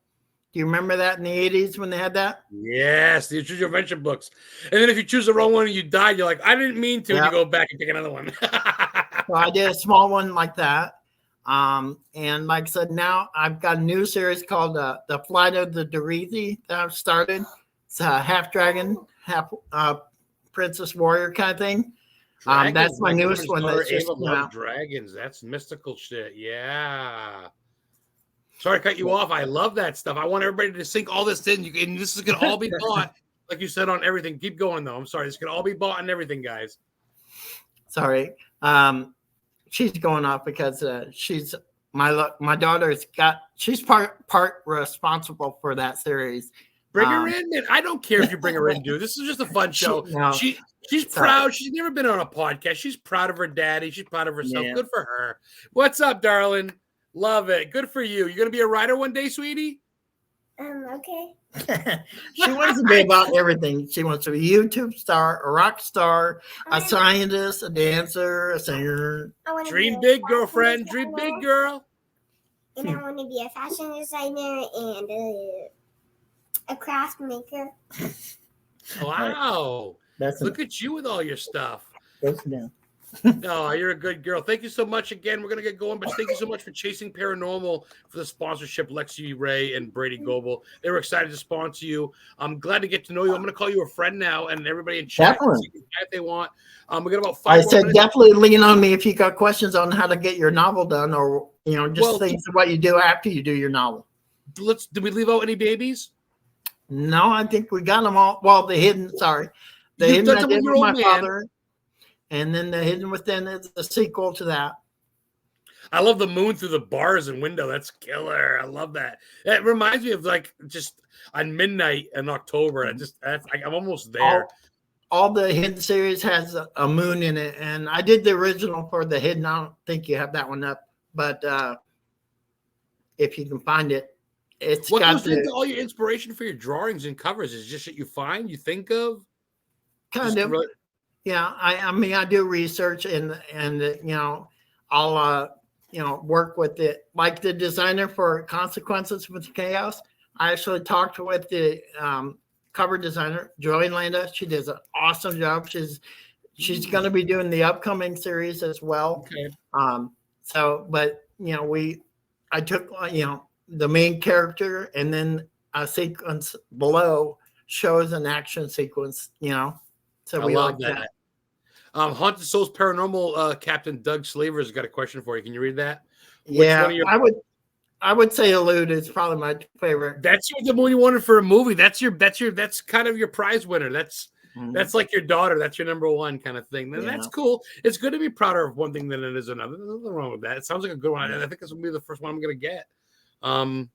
Do you remember that in the 80s when they had that? Yes, the choose your adventure books. And then if you choose the wrong one and you die, you're like, I didn't mean to, and you go back and pick another one. So I did a small one like that. And like I said, now I've got a new series called The Flight of the Dorithi that I've started. It's a half dragon, half princess warrior kind of thing. That's my newest one. That's just dragons. That's mystical shit. Yeah. Sorry to cut you off. I love that stuff. I want everybody to sink all this in. And this is going to all be bought, like you said, on everything. Keep going, though. I'm sorry. This can all be bought on everything, guys. Sorry. She's going off because she's my daughter's she's part responsible for that series. Bring her in, man. I don't care if you bring her in, dude. This is just a fun show. She's proud. She's never been on a podcast. She's proud of her daddy. She's proud of herself. Yeah. Good for her. What's up, darling? Love it. Good for you. You're gonna be a writer one day, sweetie? Okay. She wants to be about everything. She wants to be a YouTube star, a rock star, a scientist, a dancer, a singer. Dream big, girlfriend. Dream big, girl. And I want to be a fashion designer and a craft maker. Wow. Look at you with all your stuff. Yeah. Oh, you're a good girl. Thank you so much again. We're going to get going, but thank you so much for Chasing Paranormal for the sponsorship, Lexi Ray and Brady Goebel. They were excited to sponsor you. I'm glad to get to know you. I'm going to call you a friend now, and everybody in chat if they want. We got about 5 more minutes. Definitely lean on me if you got questions on how to get your novel done, or things of what you do after you do your novel. Did we leave out any babies? No, I think we got them all. Well, the hidden I did with my father. And then The Hidden Within is a sequel to that. I love the moon through the bars and window. That's killer. I love that. It reminds me of like just on midnight in October. I'm almost there. All the Hidden series has a moon in it, and I did the original for The Hidden. I don't think you have that one up, but if you can find it, what goes into all your inspiration for your drawings and covers? Is just that you find, you think of, kind of. Yeah, I mean, I do research and I'll work with it. Like the designer for Consequences with Chaos, I actually talked with the cover designer, Joey Landa. She does an awesome job. She's going to be doing the upcoming series as well. Okay. I took the main character, and then a sequence below shows an action sequence. So we love that. Haunted Souls Paranormal Captain Doug Slaver has got a question for you. Can you read that? I would say Elude is probably my favorite. That's the one you wanted for a movie. That's kind of your prize winner. That's like your daughter. That's your number one kind of thing. And that's cool. It's good to be prouder of one thing than it is another. There's nothing wrong with that. It sounds like a good one. I think this will be the first one I'm going to get. Let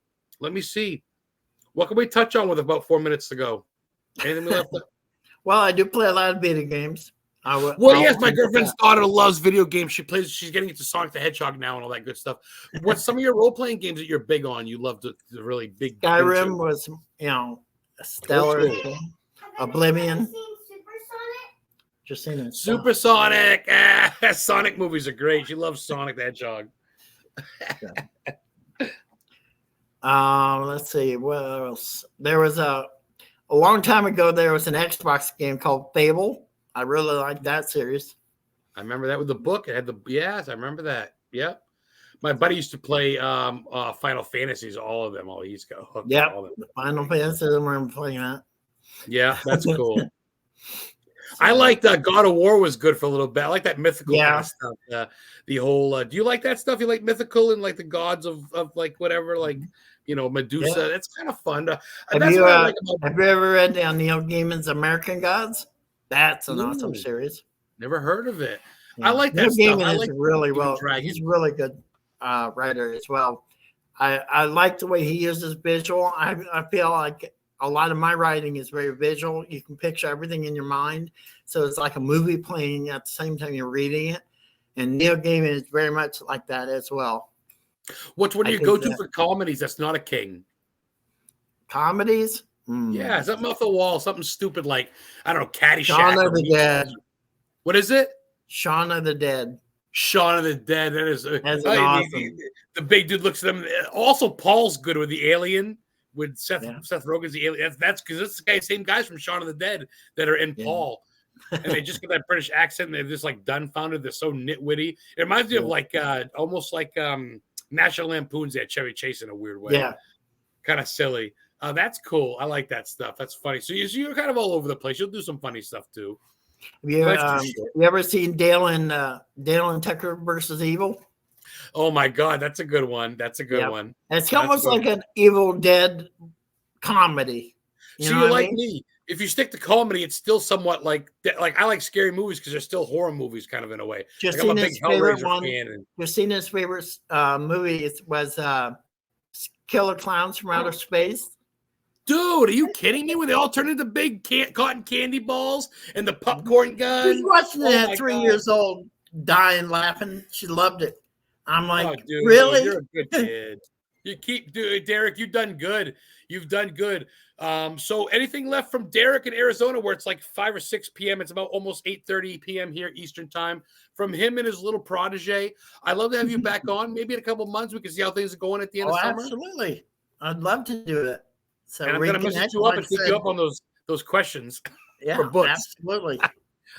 me see. What can we touch on with about 4 minutes to go? Anything we left? Well, I do play a lot of video games. Yes, my girlfriend's daughter loves video games. She's getting into Sonic the Hedgehog now and all that good stuff. What's some of your role-playing games that you're big on? You love the really big. Skyrim was, stellar. Oblivion. Just seen it. Supersonic. Sonic movies are great. She loves Sonic the Hedgehog. Let's see. What else? There was a long time ago, there was an Xbox game called Fable. I really like that series. I remember that with the book. It had I remember that. Yep. My buddy used to play Final Fantasies, all of them. All he's got. Yeah, Final Fantasy. I remember playing that. Yeah, that's cool. I liked God of War was good for a little bit. I like that mythical kind of stuff. The whole do you like that stuff? You like mythical and like the gods of like whatever, like Medusa. Yeah. That's kind of fun. Have That's you what I like about. have you ever read Neil Gaiman's American Gods? That's an awesome Ooh, series. never heard of it. Yeah. I like Neil that stuff. Gaiman I is like really well. Dragon. He's a really good writer as well. I like the way he uses visual. I feel like a lot of my writing is very visual. You can picture everything in your mind. So it's like a movie playing at the same time you're reading it. And Neil Gaiman is very much like that as well. What do you go to for comedies that's not a king? Comedies? Yeah, something off the wall, something stupid like, I don't know, Caddyshack. Shaun of the Dead. What is it? Shaun of the Dead. Shaun of the Dead. That is awesome. The big dude looks at him. Also, Paul's good with the alien. With Seth Rogen's the alien. That's because it's the same guys from Shaun of the Dead that are in Paul. And they just get that British accent and they're just like dumbfounded. They're so nitwitty. It reminds me of like almost like National Lampoon's that Chevy Chase in a weird way. Yeah. Kind of silly. That's cool. I like that stuff. That's funny. So you're kind of all over the place. You'll do some funny stuff too. Have you ever seen Dale and Tucker versus Evil? Oh my God, that's a good one. That's a good one. It's almost like an Evil Dead comedy. You like me. If you stick to comedy, it's still somewhat like I like scary movies because they're still horror movies, kind of in a way. Just like I'm a big Hellraiser fan. Christina's favorite movie was Killer Clowns from Outer Space. Dude, are you kidding me? When they all turn into big cotton candy balls and the popcorn gun. She's watching it at 3 years old, dying, laughing. She loved it. I'm like, dude, really? You're a good kid. You keep doing, Derek. You've done good. You've done good. So anything left from Derek in Arizona where it's like 5 or 6 p.m. It's about almost 8:30 p.m. here Eastern time. From him and his little protege. I'd love to have you back on. Maybe in a couple months we can see how things are going at the end of summer. Absolutely. I'd love to do it. So and I'm going to message you up and take you up on those questions. Yeah, for books. Absolutely.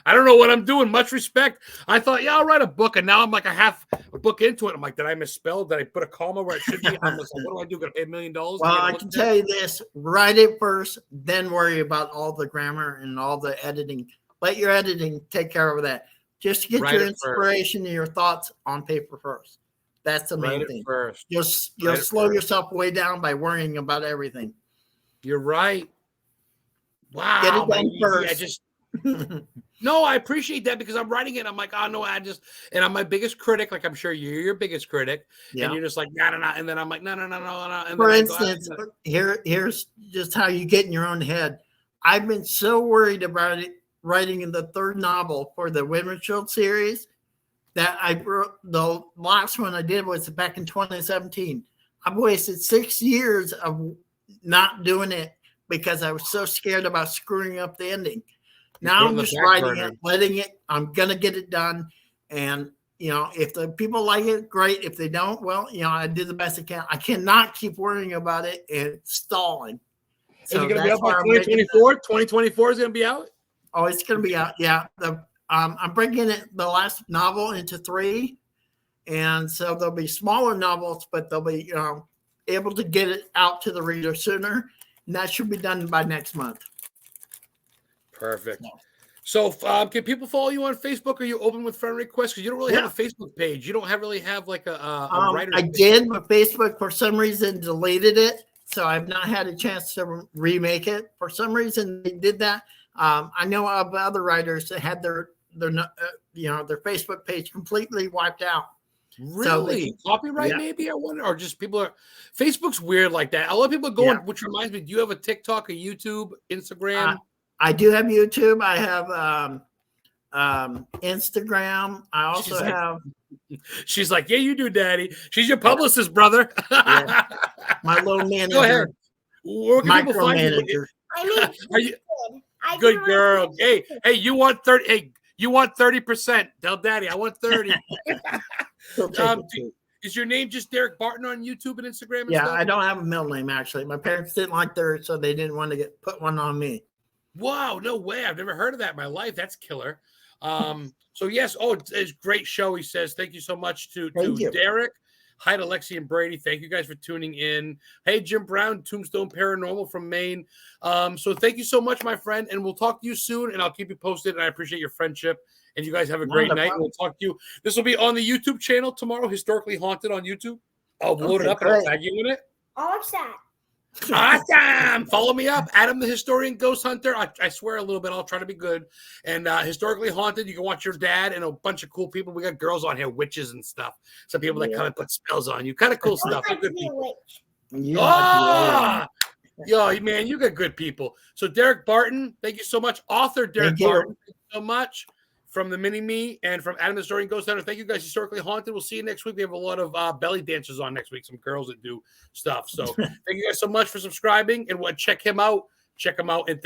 I don't know what I'm doing. Much respect. I thought, I'll write a book, and now I'm like a book into it. I'm like, did I misspell? Did I put a comma where it should be? I'm like, what do I do? Got to pay $1 million? Well, I can tell you this: write it first, then worry about all the grammar and all the editing. Let your editing take care of that. Just get your inspiration and your thoughts on paper first. That's the main thing. First, you'll slow yourself way down by worrying about everything. You're right. Wow. Get it done first. No, I appreciate that because I'm writing it. I'm like, oh no, and I'm my biggest critic. Like I'm sure you're your biggest critic, and you're just like, no, and then I'm like, no. And for instance, here's just how you get in your own head. I've been so worried about it writing in the third novel for the Women's Shield series that the last one I did was back in 2017. I've wasted 6 years of not doing it because I was so scared about screwing up the ending. Now I'm just writing it, letting it. I'm gonna get it done, and if the people like it, great. If they don't, well, I did the best I can. I cannot keep worrying about it and stalling. So is it gonna be out by 2024? 2024 is gonna be out. Oh, it's gonna be out. Yeah, I'm breaking the last novel into 3, and so there'll be smaller novels, but they'll be able to get it out to the reader sooner, and that should be done by next month. Perfect. So, can people follow you on Facebook? Are you open with friend requests? Because you don't really have a Facebook page. You don't really have like a writer. I did, but Facebook for some reason deleted it, so I've not had a chance to remake it. For some reason, they did that. I know of other writers that had their Facebook page completely wiped out. Really? So copyright maybe? I wonder, or just people are. Facebook's weird like that. A lot of people are going. Which reminds me, do you have a TikTok, a YouTube, Instagram? I do have YouTube. I have Instagram. I also have. She's like, yeah, you do, Daddy. She's your publicist, brother. My little manager. Go ahead. Micromanager. Are you good girl? Hey, you want 30? Hey, you want 30%? Tell Daddy, I want 30. Is your name just Derek Barton on YouTube and Instagram? And stuff? I don't have a middle name actually. My parents didn't like theirs, so they didn't want to put one on me. Wow, no way. I've never heard of that in my life. That's killer. So yes, it's a great show. He says, thank you so much to Derek. Hi to Lexi and Brady. Thank you guys for tuning in. Hey, Jim Brown, Tombstone Paranormal from Maine. So thank you so much, my friend, and we'll talk to you soon, and I'll keep you posted, and I appreciate your friendship, and you guys have a great night. We'll talk to you. This will be on the YouTube channel tomorrow, Historically Haunted on YouTube. I'll load it up and I'll tag you in it. I'll watch that. Awesome. Follow me up, Adam the Historian Ghost Hunter. I swear a little bit. I'll try to be good. And Historically Haunted, you can watch your dad and a bunch of cool people. We got girls on here, witches and stuff. Some people that come and put spells on you. Kind of cool stuff. Like Good to be a people. witch. Yo, man, you got good people. So Derek Barton, thank you so much. Author Derek Barton, thank you so much. From the Mini-Me and from Adam the Historian Ghost Hunter. Thank you guys, Historically Haunted. We'll see you next week. We have a lot of belly dancers on next week, some girls that do stuff. So thank you guys so much for subscribing, and check him out. Check him out. And